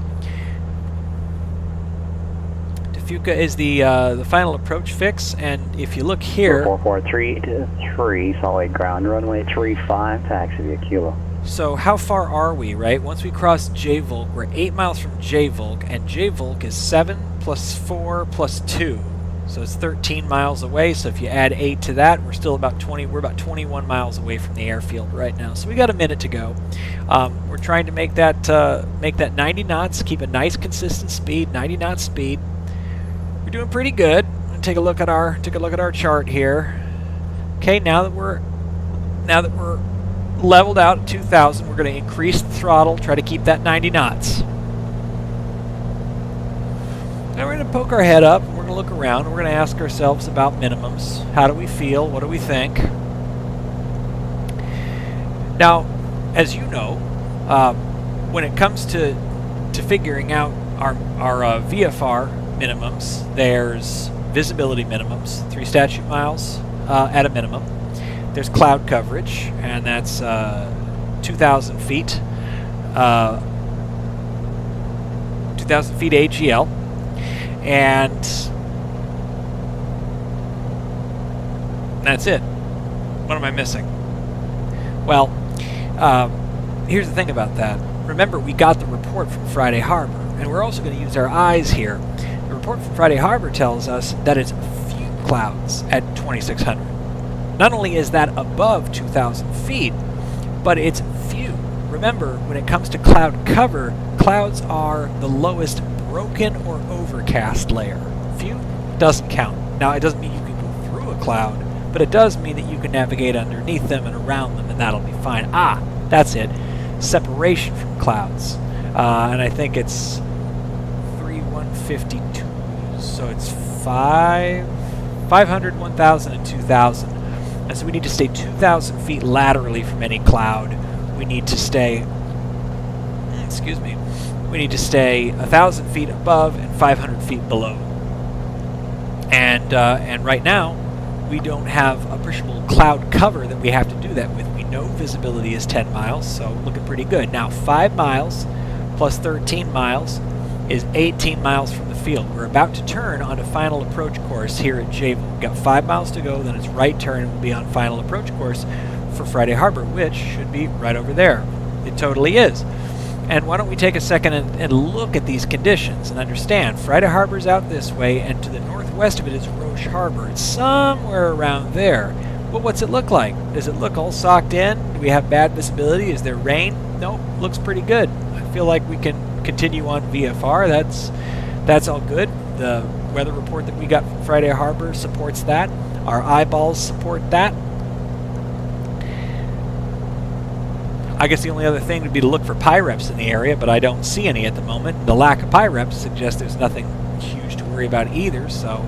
Defuca is the final approach fix, and if you look here, 4443, solid ground runway 35, taxi via Kilo. So how far are we, right? Once we cross J-Volk, we're 8 miles from J-Volk, and J-Volk is 7 plus 4 plus 2. So it's 13 miles away, so if you add 8 to that, we're still about 21 miles away from the airfield right now. So we got a minute to go. We're trying to make that 90 knots, keep a nice consistent speed, 90 knot speed. We're doing pretty good. I'm gonna take a look at our chart here. Okay, now that we're leveled out at 2,000, we're going to increase the throttle, try to keep that 90 knots. Now we're going to poke our head up, and we're going to look around, and we're going to ask ourselves about minimums. How do we feel? What do we think? Now, as you know, when it comes to figuring out our VFR minimums, there's visibility minimums, 3 statute miles at a minimum. There's cloud coverage, and that's 2,000 feet. 2,000 feet AGL. And that's it. What am I missing? Well, here's the thing about that. Remember, we got the report from Friday Harbor, and we're also going to use our eyes here. The report from Friday Harbor tells us that it's few clouds at 2,600. Not only is that above 2,000 feet, but it's few. Remember, when it comes to cloud cover, clouds are the lowest broken or overcast layer. Few doesn't count. Now, it doesn't mean you can go through a cloud, but it does mean that you can navigate underneath them and around them, and that'll be fine. Ah, that's it. Separation from clouds. And I think it's 3152. So it's 500, 1,000, and 2,000. And so we need to stay 2,000 feet laterally from any cloud. We need to stay, we need to stay 1,000 feet above and 500 feet below. And right now, we don't have appreciable cloud cover that we have to do that with. We know visibility is 10 miles, so looking pretty good. Now, 5 miles plus 13 miles is 18 miles from the field. We're about to turn on a final approach course here at J-Volk. We've got 5 miles to go, then it's right turn, and we'll be on final approach course for Friday Harbor, which should be right over there. It totally is. And why don't we take a second and look at these conditions and understand Friday Harbor's out this way, and to the northwest of it is Roche Harbor. It's somewhere around there. But what's it look like? Does it look all socked in? Do we have bad visibility? Is there rain? Nope, looks pretty good. I feel like we can continue on VFR. That's all good. The weather report that we got from Friday Harbor supports that. Our eyeballs support that. I guess the only other thing would be to look for PIREPs in the area, but I don't see any at the moment. The lack of PIREPs suggests there's nothing huge to worry about either, so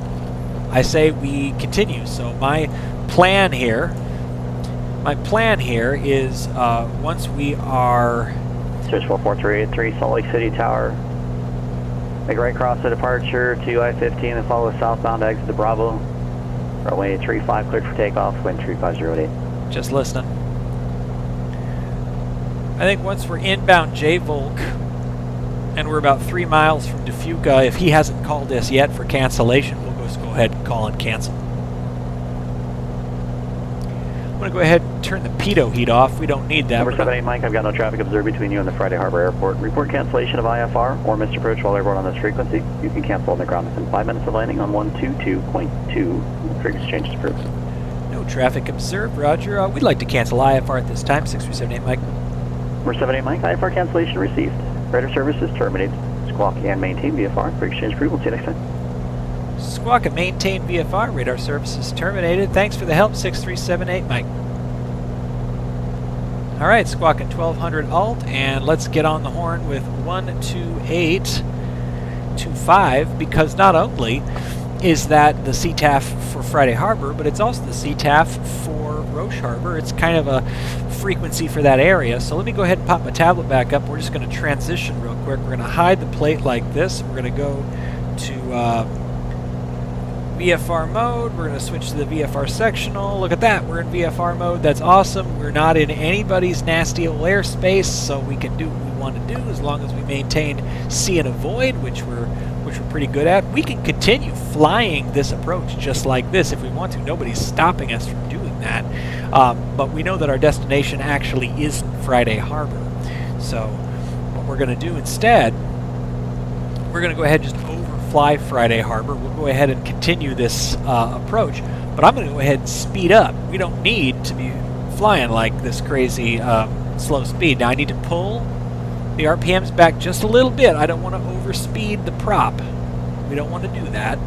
I say we continue. So my plan here is once we are... Search 44383, Salt Lake City Tower. Make a right cross the departure to I-15 and follow the southbound exit to Bravo. Runway 35 cleared for takeoff, wind 3508. Just listening. I think once we're inbound J-Volk and we're about 3 miles from Defuca, if he hasn't called us yet for cancellation, we'll just go ahead and call and cancel. I'm going to go ahead and turn the pitot heat off. We don't need that. Number 78 Mike, I've got no traffic observed between you and the Friday Harbor Airport. Report cancellation of IFR or missed approach while airborne on this frequency. You can cancel on the ground within 5 minutes of landing on 122.2. Freight exchange is approved. No traffic observed, Roger. We'd like to cancel IFR at this time. 6378 Mike. Number 78 Mike, IFR cancellation received. Radar services terminated. Squawk and maintain VFR. Freight exchange approved. We'll see you next time. Squawk and maintain VFR. Radar services terminated. Thanks for the help, 6378 Mike. Alright, Squawk and 1200 alt, and let's get on the horn with 12825, because not only is that the CTAF for Friday Harbor, but it's also the CTAF for Roche Harbor. It's kind of a frequency for that area. So let me go ahead and pop my tablet back up. We're just going to transition real quick. We're going to hide the plate like this. We're going to go to VFR mode. We're going to switch to the VFR sectional. Look at that. We're in VFR mode. That's awesome. We're not in anybody's nasty old airspace, so we can do what we want to do as long as we maintain see and avoid, which we're pretty good at. We can continue flying this approach just like this if we want to. Nobody's stopping us from doing that. But we know that our destination actually isn't Friday Harbor. So what we're going to do instead, we're going to go ahead and just overfly Friday Harbor. We'll go ahead and continue this approach, but I'm going to go ahead and speed up. We don't need to be flying like this crazy slow speed. Now I need to pull the RPMs back just a little bit. I don't want to overspeed the prop. We don't want to do that.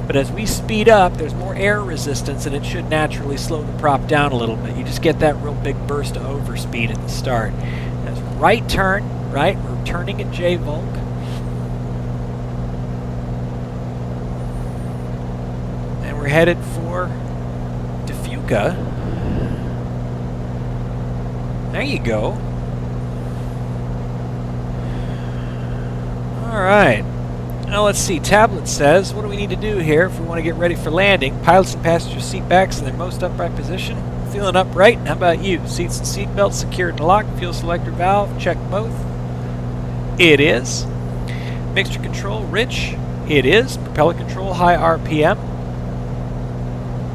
But as we speed up, there's more air resistance, and it should naturally slow the prop down a little bit. You just get that real big burst of overspeed at the start. That's right turn, right? We're turning at J-Volk. And we're headed for Defuca. There you go. Alright, now let's see. Tablet says, what do we need to do here if we want to get ready for landing? Pilots and passengers seat backs in their most upright position. Feeling upright? How about you? Seats and seat belts secured and locked. Fuel selector valve, check both. It is. Mixture control, rich. It is. Propeller control, high RPM.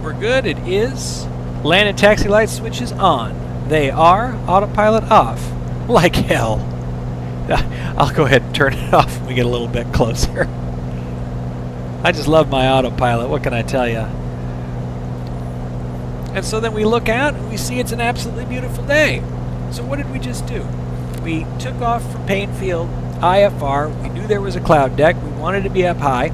We're good. It is. Land and taxi light switches on. They are. Autopilot off. Like hell. I'll go ahead and turn it off when we get a little bit closer. I just love my autopilot, what can I tell you? And so then we look out and we see it's an absolutely beautiful day. So what did we just do? We took off from Painfield, IFR. We knew there was a cloud deck. We wanted to be up high.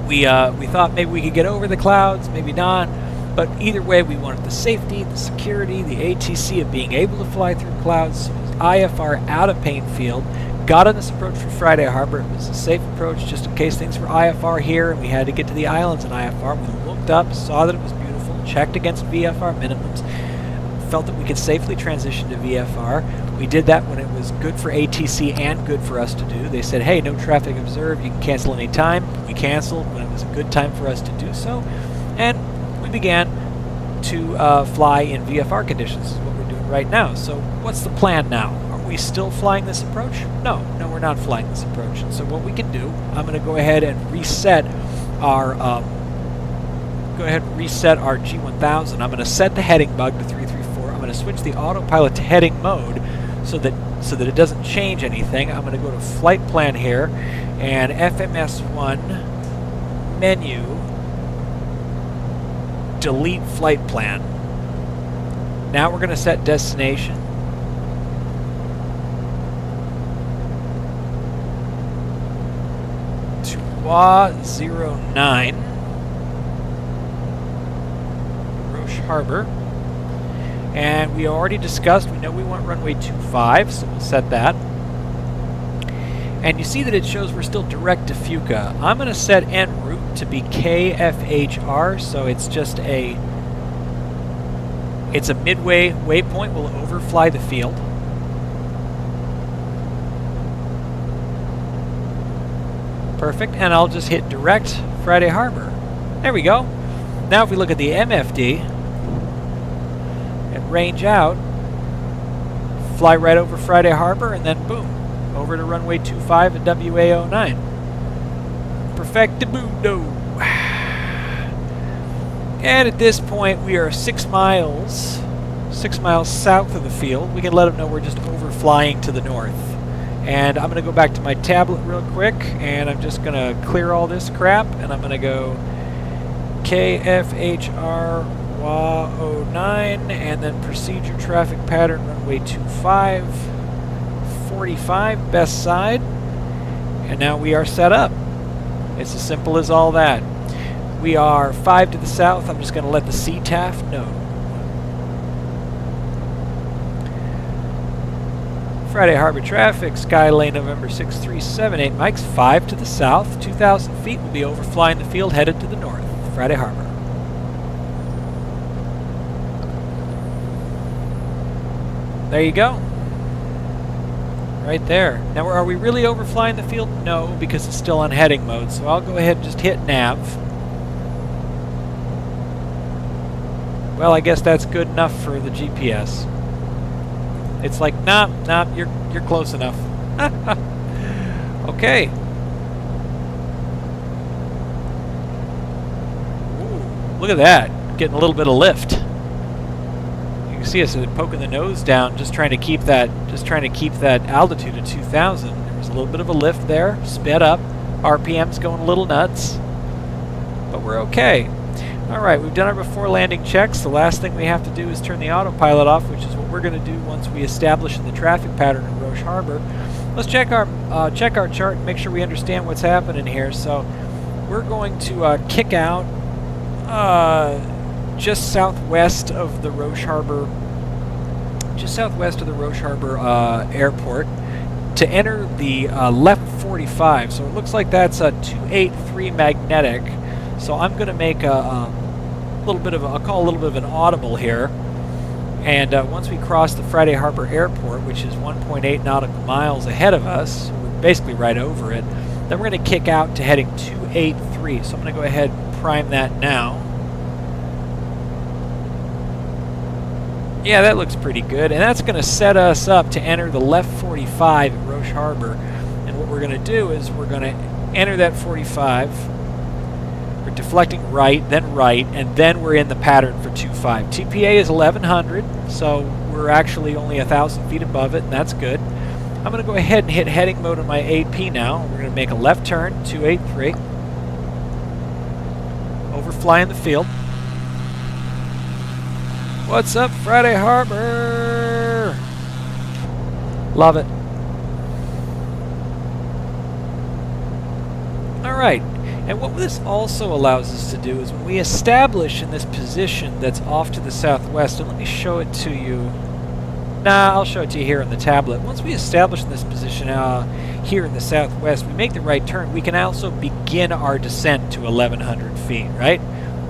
We thought maybe we could get over the clouds, maybe not. But either way, we wanted the safety, the security, the ATC of being able to fly through clouds. So it was IFR out of Painfield. Got on this approach for Friday Harbor. It was a safe approach just in case things were IFR here and we had to get to the islands in IFR. We looked up, saw that it was beautiful, checked against VFR minimums, felt that we could safely transition to VFR. We did that when it was good for ATC and good for us to do. They said, hey, no traffic observed, you can cancel any time. We canceled when it was a good time for us to do so. And we began to fly in VFR conditions, is what we're doing right now. So what's the plan now? Are we still flying this approach? No, we're not flying this approach. And so what we can do, I'm going to go ahead and reset our G1000. I'm going to set the heading bug to 334. I'm going to switch the autopilot to heading mode so that it doesn't change anything. I'm going to go to flight plan here and FMS1 menu, delete flight plan. Now we're going to set destination. To WA09, Roche Harbor. And we already discussed, we know we want runway 25, so we'll set that. And you see that it shows we're still direct to Fuca. I'm going to set en route to be KFHR, so it's just a midway waypoint. We'll overfly the field. Perfect, and I'll just hit direct Friday Harbor. There we go. Now if we look at the MFD and range out, fly right over Friday Harbor, and then boom, over to runway 25 at WA09. Perfectamundo. And at this point we are 6 miles south of the field. We can let them know we're just overflying to the north. And I'm going to go back to my tablet real quick, and I'm just going to clear all this crap, and I'm going to go KFHR WA09, and then procedure traffic pattern runway 25, 45 best side, and now we are set up. It's as simple as all that. We are 5 to the south. I'm just going to let the CTAF know. Friday Harbor traffic, Skylane November 6378, Mike's 5 to the south, 2,000 feet. We'll be overflying the field headed to the north, Friday Harbor. There you go. Right there. Now, are we really overflying the field? No, because it's still on heading mode. So I'll go ahead and just hit nav. Well, I guess that's good enough for the GPS. It's like, nah, you're close enough. Okay. Ooh, look at that. Getting a little bit of lift. You can see us poking the nose down, just trying to keep that altitude at 2,000. There was a little bit of a lift there, sped up. RPM's going a little nuts, but we're okay. All right, we've done our before landing checks. The last thing we have to do is turn the autopilot off, which is what we're going to do once we establish the traffic pattern in Roche Harbor. Let's check our chart and make sure we understand what's happening here. So we're going to kick out just southwest of the Roche Harbor, airport to enter the left 45. So it looks like that's a 283 magnetic. So I'm going to make I'll call a little bit of an audible here. And once we cross the Friday Harbor Airport, which is 1.8 nautical miles ahead of us, we're basically right over it, then we're going to kick out to heading 283. So I'm going to go ahead and prime that now. Yeah, that looks pretty good. And that's going to set us up to enter the left 45 at Roche Harbor. And what we're going to do is we're going to enter that 45. We're deflecting right, and then we're in the pattern for 25. TPA is 1100, so we're actually only 1,000 feet above it, and that's good. I'm going to go ahead and hit heading mode on my AP now. We're going to make a left turn, 283. Overflying the field. What's up, Friday Harbor? Love it. All right. And what this also allows us to do is when we establish in this position that's off to the southwest, and let me show it to you. Nah, I'll show it to you here on the tablet. Once we establish in this position here in the southwest, we make the right turn, we can also begin our descent to 1,100 feet, right?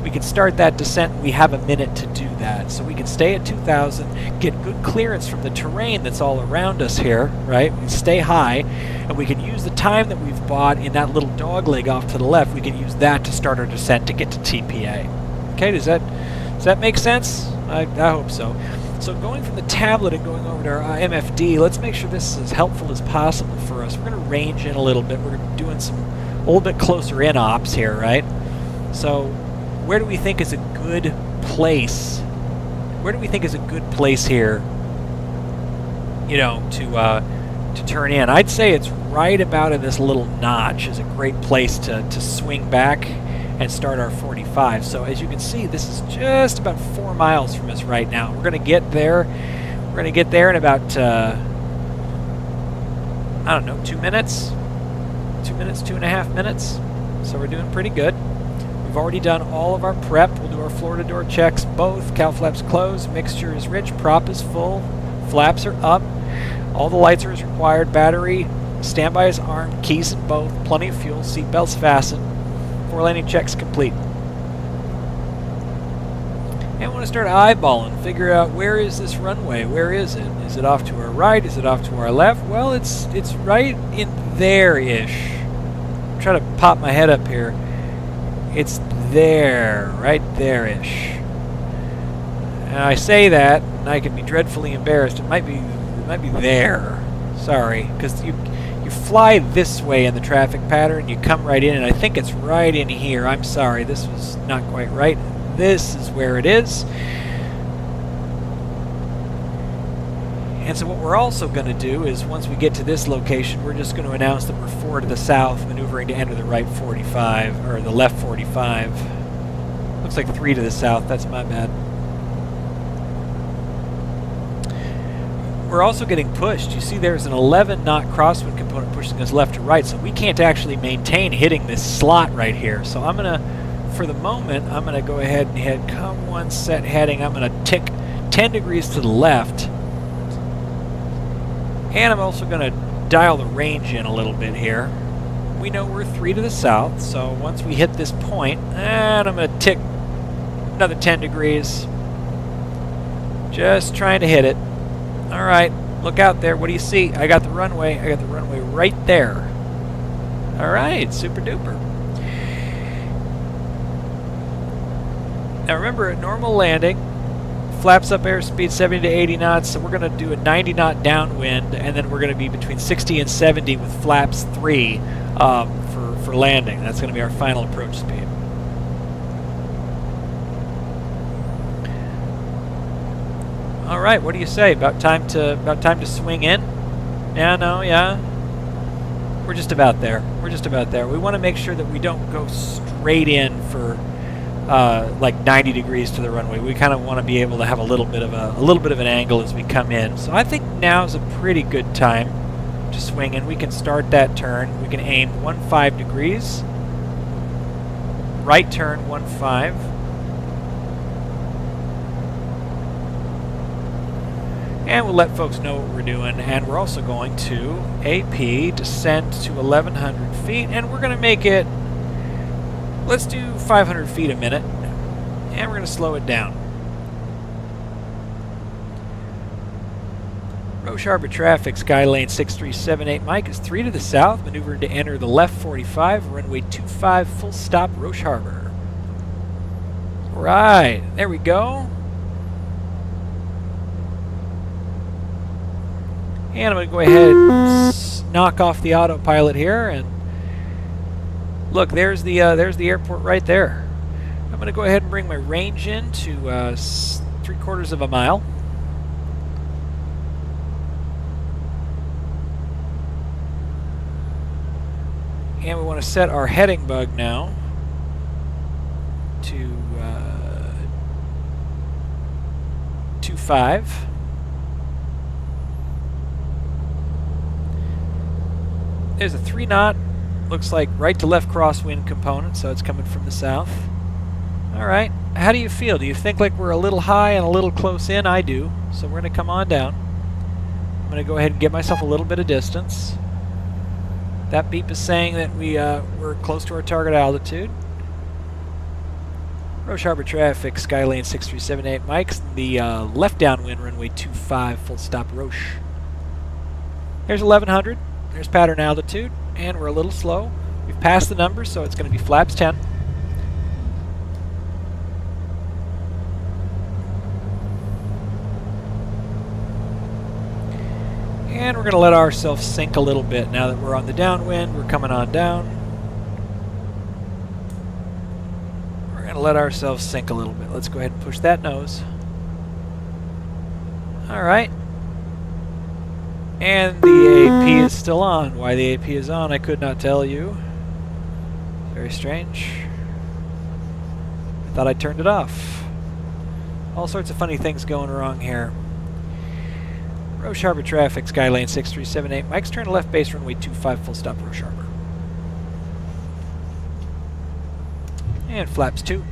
We can start that descent, and we have a minute to do that. So we can stay at 2,000, get good clearance from the terrain that's all around us here, right? We stay high, and we can use the time that we've bought in that little dog leg off to the left. We can use that to start our descent to get to TPA. Okay, does that make sense? I hope so. So going from the tablet and going over to our MFD, let's make sure this is as helpful as possible for us. We're going to range in a little bit. We're doing a little bit closer in ops here, right? So where do we think is a good place? Where do we think is a good place here, to turn in? I'd say it's right about in this little notch is a great place to swing back and start our 45. So as you can see, this is just about 4 miles from us right now. We're going to get there. We're going to get there in about, 2 minutes? 2 minutes, 2.5 minutes. So we're doing pretty good. We've already done all of our prep. We'll do our floor to door checks both. Cow flaps closed, mixture is rich, prop is full, flaps are up, all the lights are as required, battery, standby is armed, keys in both, plenty of fuel, seatbelts fastened, 4 landing checks complete. And I want to start eyeballing, figure out where is this runway, where is it? Is it off to our right, is it off to our left? Well, it's right in there-ish. Try to pop my head up here. It's there, right there-ish. And I say that, and I can be dreadfully embarrassed. It might be there. Sorry, because you fly this way in the traffic pattern, you come right in, and I think it's right in here. I'm sorry, this was not quite right. This is where it is. And so what we're also going to do is, once we get to this location, we're just going to announce that we're 4 to the south, maneuvering to enter the right 45, or the left 45. Looks like 3 to the south, that's my bad. We're also getting pushed. You see there's an 11-knot crosswind component pushing us left to right, so we can't actually maintain hitting this slot right here. So I'm going to, for the moment, I'm going to go ahead and hit come one set heading. I'm going to tick 10 degrees to the left. And I'm also going to dial the range in a little bit here. We know we're 3 to the south, so once we hit this point, and I'm going to tick another 10 degrees. Just trying to hit it. Alright, look out there. What do you see? I got the runway. I got the runway right there. Alright, super duper. Now remember, at normal landing, flaps up airspeed 70 to 80 knots, so we're going to do a 90 knot downwind, and then we're going to be between 60 and 70 with flaps 3 for landing. That's going to be our final approach speed. All right, what do you say? About time to swing in? Yeah, no, yeah. We're just about there. We're just about there. We want to make sure that we don't go straight in for like 90 degrees to the runway. We kind of want to be able to have a little bit of an angle as we come in. So I think now's a pretty good time to swing in. We can start that turn. We can aim 15 degrees. Right turn 15. And we'll let folks know what we're doing. And we're also going to AP, descend to 1,100 feet, and we're going to make it, let's do 500 feet a minute, and we're going to slow it down. Roche Harbor traffic, Skylane 6378 Mike is 3 to the south, maneuvering to enter the left 45, runway 25, full stop, Roche Harbor. Right, there we go. And I'm going to go ahead and knock off the autopilot here, and look, there's the airport right there. I'm going to go ahead and bring my range in to 3/4 of a mile. And we want to set our heading bug now to 25. There's a 3-knot, looks like right to left crosswind component, so it's coming from the south. Alright, how do you feel? Do you think like we're a little high and a little close in? I do, so we're going to come on down. I'm going to go ahead and give myself a little bit of distance. That beep is saying that we're close to our target altitude. Roche Harbor traffic, Skylane 6378 Mike's the left downwind, runway 25, full stop Roche. Here's 1,100. There's pattern altitude, and we're a little slow. We've passed the numbers, so it's going to be flaps 10. And we're going to let ourselves sink a little bit. Now that we're on the downwind, we're coming on down. We're going to let ourselves sink a little bit. Let's go ahead and push that nose. All right. And the AP is still on. Why the AP is on, I could not tell you. Very strange. I thought I turned it off. All sorts of funny things going wrong here. Roche Harbor traffic, Skylane 6378 Mike's turn left base, runway 25, full stop Roche Harbor. And flaps 2.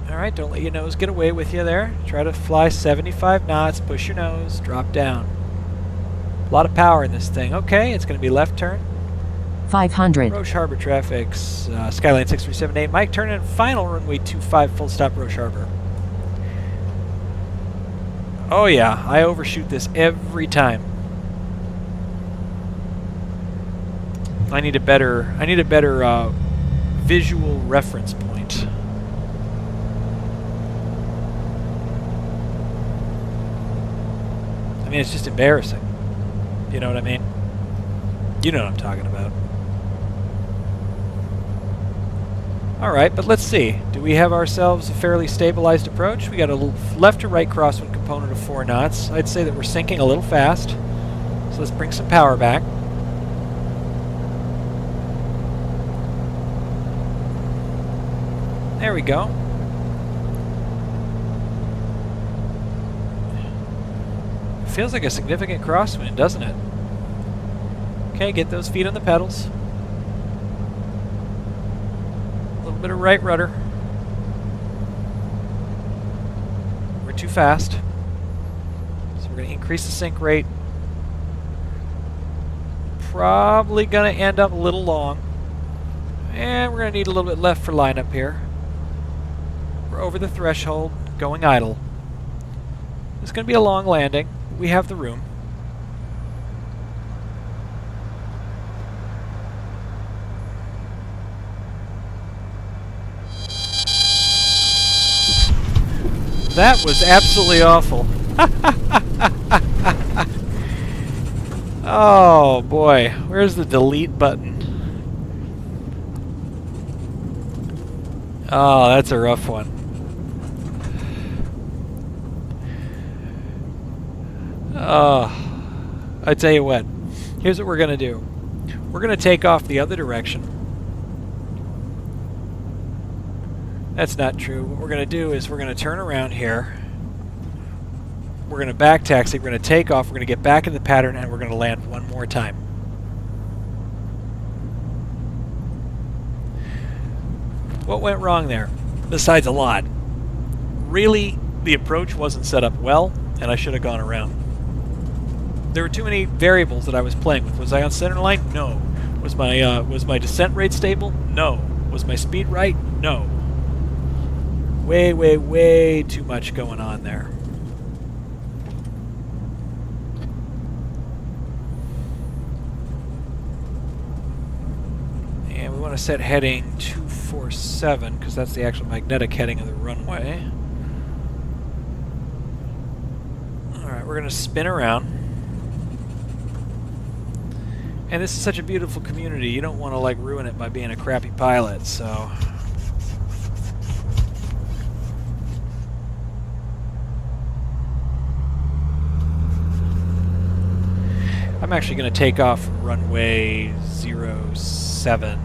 Alright, don't let your nose get away with you there. Try to fly 75 knots, push your nose, drop down. A lot of power in this thing. Okay, it's going to be left turn. 500. Roche Harbor traffic, Skyline 6378. Mike, turn in final runway 25, full stop Roche Harbor. Oh yeah, I overshoot this every time. I need a better visual reference point. I mean, it's just embarrassing. You know what I mean? You know what I'm talking about. Alright, but let's see. Do we have ourselves a fairly stabilized approach? We got a left to right crosswind component of 4 knots. I'd say that we're sinking a little fast. So let's bring some power back. There we go. Feels like a significant crosswind, doesn't it? Okay, get those feet on the pedals. A little bit of right rudder. We're too fast. So we're going to increase the sink rate. Probably going to end up a little long. And we're going to need a little bit left for lineup here. We're over the threshold, going idle. It's going to be a long landing. We have the room. That was absolutely awful. Oh boy, where's the delete button? Oh, that's a rough one. I tell you what, here's what we're going to do. We're going to take off the other direction. That's not true. What we're going to do is we're going to turn around here. We're going to back taxi. We're going to take off. We're going to get back in the pattern, and we're going to land one more time. What went wrong there? Besides a lot. Really, the approach wasn't set up well, and I should have gone around. There were too many variables that I was playing with. Was I on center line? No. Was my descent rate stable? No. Was my speed right? No. Way, way, way too much going on there. And we want to set heading 247 because that's the actual magnetic heading of the runway. Alright, we're going to spin around. And this is such a beautiful community, you don't want to like ruin it by being a crappy pilot, so... I'm actually going to take off runway 07.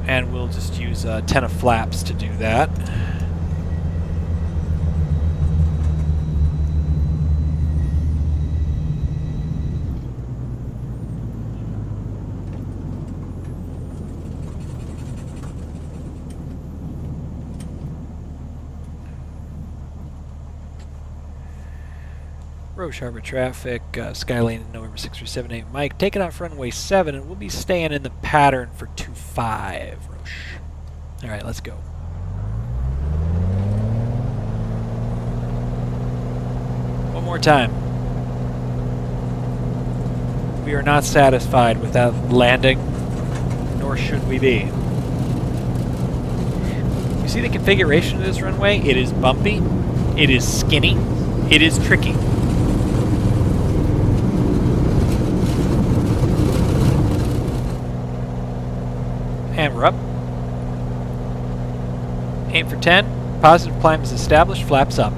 And we'll just use 10 of flaps to do that. Roche Harbor traffic, Skyline November 6378 Mike, taking off runway 7, and we'll be staying in the pattern for 25, Roche. Alright, let's go. One more time. We are not satisfied with that landing, nor should we be. You see the configuration of this runway? It is bumpy, it is skinny, it is tricky. And we're up. Aim for 10. Positive climb is established. Flaps up.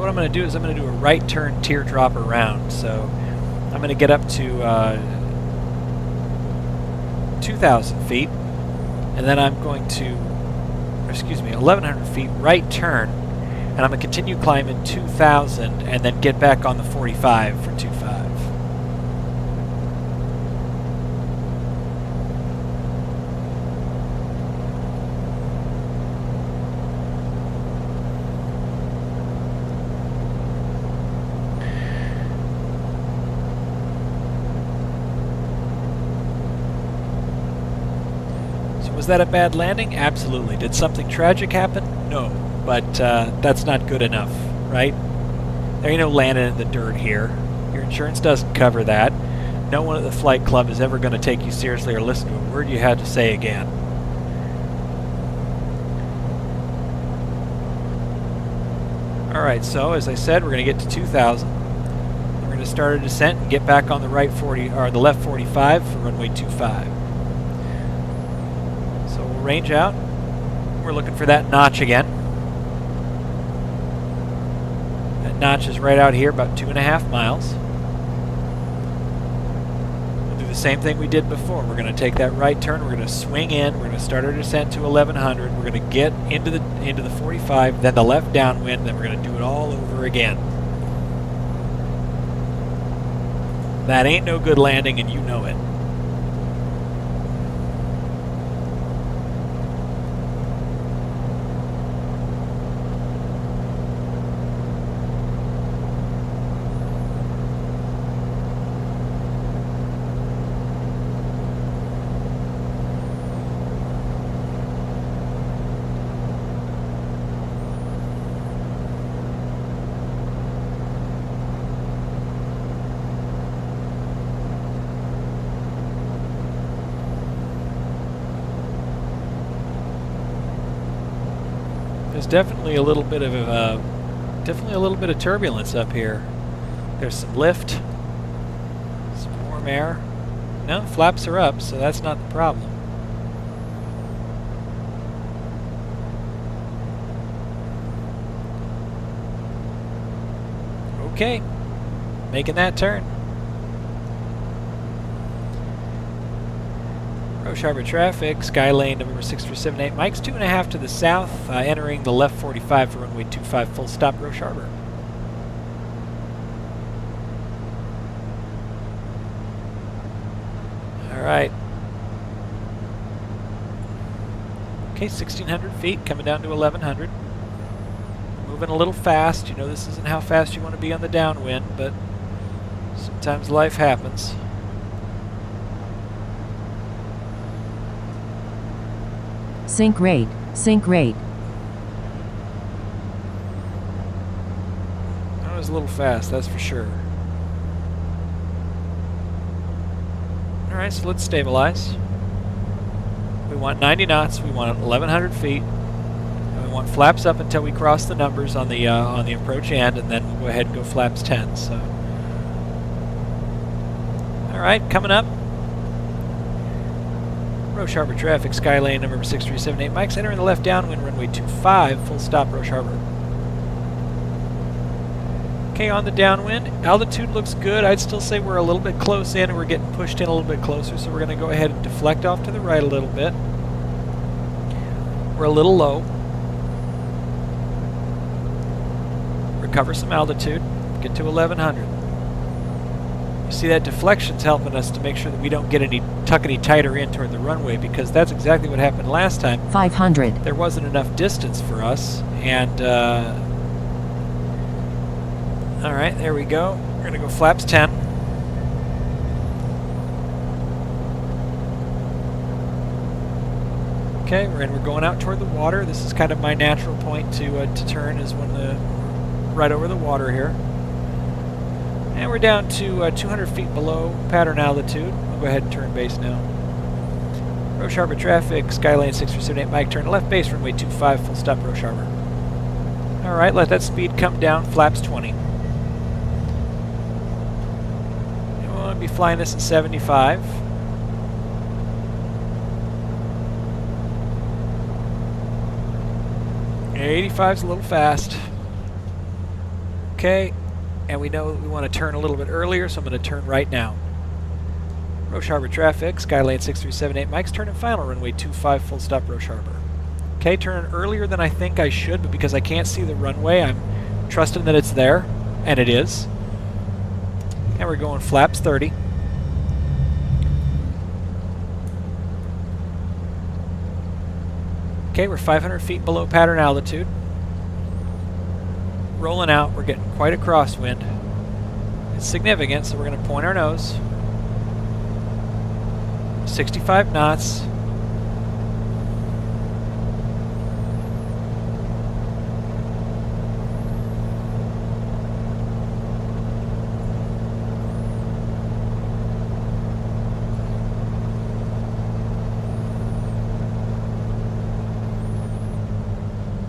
what I'm going to do is I'm going to do a right turn teardrop around. So I'm going to get up to 2,000 feet, and then I'm going to, 1,100 feet right turn, and I'm going to continue climbing 2,000 and then get back on the 45 for 2.5. Was that a bad landing? Absolutely. Did something tragic happen? No. But that's not good enough, right? There ain't no landing in the dirt here. Your insurance doesn't cover that. No one at the flight club is ever going to take you seriously or listen to a word you had to say again. Alright, so as I said, we're going to get to 2,000. We're going to start a descent and get back on the right 40 or the left 45 for runway 25. Range out. We're looking for that notch again. That notch is right out here, about 2.5 miles. We'll do the same thing we did before. We're going to take that right turn. We're going to swing in. We're going to start our descent to 1,100. We're going to get into the 45, then the left downwind. Then we're going to do it all over again. That ain't no good landing, and you know it. There's definitely a little bit of turbulence up here. There's some lift, some warm air. No, flaps are up, so that's not the problem. Okay, making that turn. Roche Harbor traffic, Skylane November 6378, Mike's 2.5 to the south, entering the left 45 for runway 25, full stop Roche Harbor. Alright. Okay, 1,600 feet, coming down to 1,100. Moving a little fast. You know this isn't how fast you want to be on the downwind, but sometimes life happens. Sink rate, sink rate. That was a little fast, that's for sure. Alright, so let's stabilize. We want 90 knots, we want 1,100 feet. And we want flaps up until we cross the numbers on the approach end, and then we'll go ahead and go flaps 10. So, alright, coming up. Roche Harbor traffic, Skylane number 6378, Mike's entering the left downwind, runway 25, full stop Roche Harbor. Okay, on the downwind, altitude looks good. I'd still say we're a little bit close in and we're getting pushed in a little bit closer, so we're going to go ahead and deflect off to the right a little bit. We're a little low. Recover some altitude, get to 1,100. You see that deflection's helping us to make sure that we don't tuck any tighter in toward the runway, because that's exactly what happened last time. 500. There wasn't enough distance for us, and alright, there we go. We're going to go flaps 10. Okay, we're going out toward the water. This is kind of my natural point to turn, is when right over the water here. And we're down to 200 feet below pattern altitude. We'll go ahead and turn base now. Roche Harbor traffic, Skylane 6378, Mike, turn left base, runway 25, full stop Roche Harbor. Alright, let that speed come down, flaps 20. And we want to be flying this at 75. And 85's a little fast. Okay, and we know we want to turn a little bit earlier, so I'm going to turn right now. Roche Harbor traffic, Skylane 6378 Mike's turning final, runway 25, full stop Roche Harbor. Okay, turning earlier than I think I should, but because I can't see the runway, I'm trusting that it's there, and it is. And we're going flaps 30. Okay, we're 500 feet below pattern altitude. Rolling out, we're getting quite a crosswind. It's significant, so we're going to point our nose. 65 knots.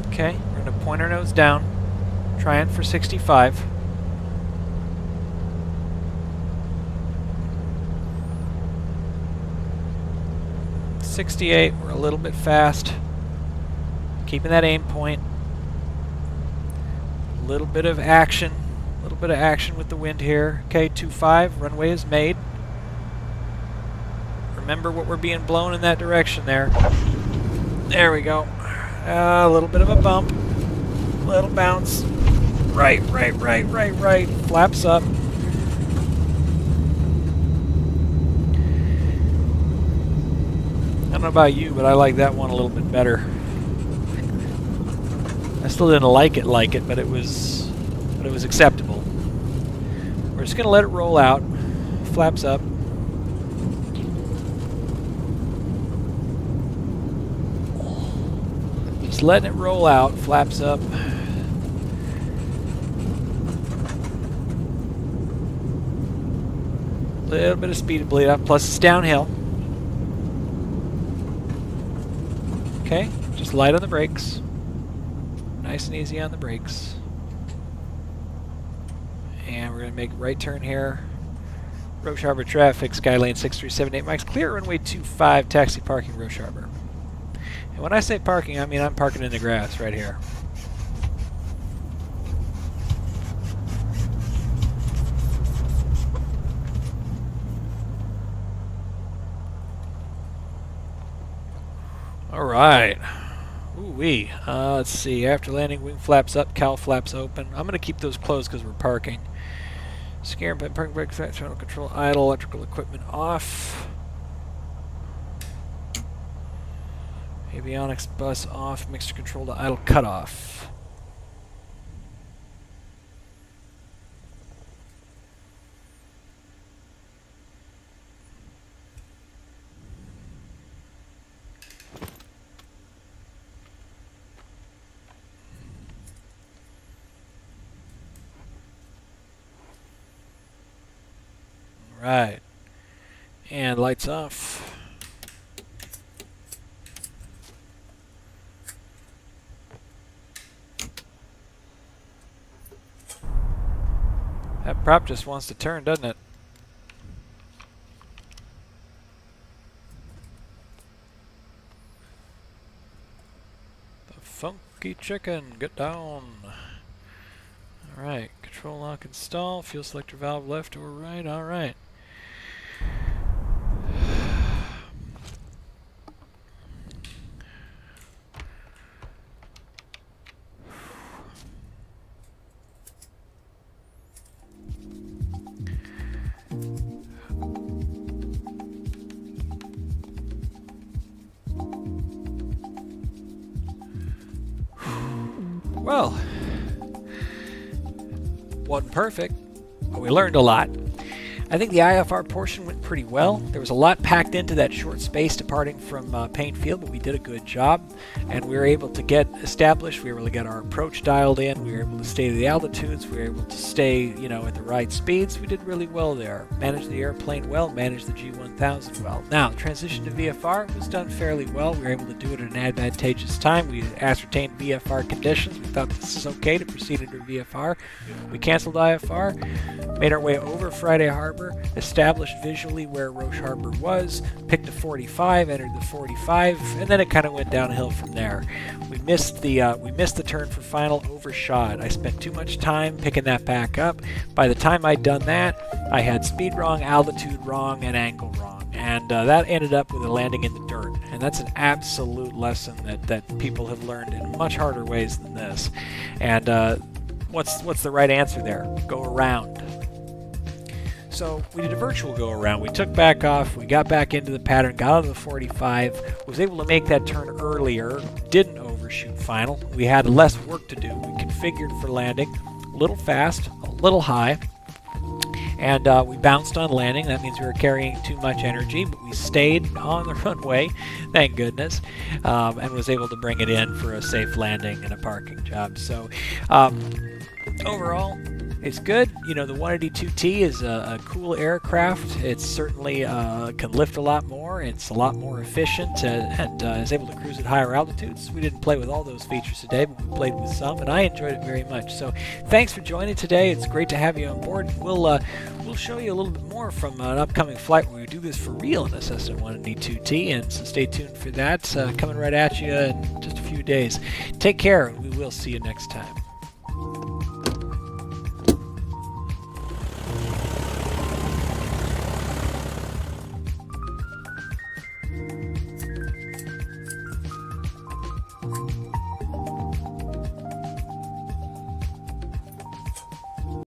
Okay, we're going to point our nose down. Trying for 65. .68, we're a little bit fast. Keeping that aim point. A little bit of action. A little bit of action with the wind here. Okay, 25, runway is made. Remember what we're being blown in that direction there. There we go. A little bit of a bump. Little bounce. Right. Flaps up. I don't know about you, but I like that one a little bit better. I still didn't like it, but it was acceptable. We're just gonna let it roll out. Flaps up. Just letting it roll out. Flaps up. Little bit of speed to bleed up, plus it's downhill. Okay, just light on the brakes. Nice and easy on the brakes. And we're going to make a right turn here. Roche Harbor traffic, Skylane 6378 Mike's clear, runway 25, taxi parking, Roche Harbor. And when I say parking, I mean I'm parking in the grass right here. Alright. Ooh-wee. Let's see. After landing, wing flaps up, cowl flaps open. I'm going to keep those closed because we're parking. Steering, parking brakes, internal control, idle, electrical equipment off. Avionics bus off, mixture control to idle cut off. Right. And lights off. That prop just wants to turn, doesn't it? The funky chicken, get down. Alright, control lock install, fuel selector valve left or right, alright. Well, wasn't perfect, but we learned a lot. I think the IFR portion went pretty well. There was a lot packed into that short space departing from Payne Field, but we did a good job, and we were able to get established. We were able to get our approach dialed in. We were able to stay to the altitudes. We were able to stay, at the right speeds. We did really well there. Managed the airplane well, managed the G1000 well. Now, transition to VFR was done fairly well. We were able to do it at an advantageous time. We ascertained VFR conditions. We thought this is okay to proceed into VFR. We canceled IFR, made our way over Friday Harbor, Harbor, established visually where Roche Harbor was, picked a 45, entered the 45, and then it kind of went downhill from there. We missed the turn for final, overshot. I spent too much time picking that back up. By the time I'd done that, I had speed wrong, altitude wrong, and angle wrong, and that ended up with a landing in the dirt. And that's an absolute lesson that people have learned in much harder ways than this. And what's the right answer there? Go around. So we did a virtual go around. We took back off, we got back into the pattern, got out of the 45, was able to make that turn earlier, didn't overshoot final. We had less work to do. We configured for landing a little fast, a little high, and we bounced on landing. That means we were carrying too much energy, but we stayed on the runway, thank goodness, and was able to bring it in for a safe landing and a parking job. So overall, it's good. You know, the 182T is a cool aircraft. It certainly can lift a lot more. It's a lot more efficient and is able to cruise at higher altitudes. We didn't play with all those features today, but we played with some, and I enjoyed it very much. So thanks for joining today. It's great to have you on board. We'll show you a little bit more from an upcoming flight where we do this for real in a Cessna 182T, and so stay tuned for that. Coming right at you in just a few days. Take care, and we will see you next time.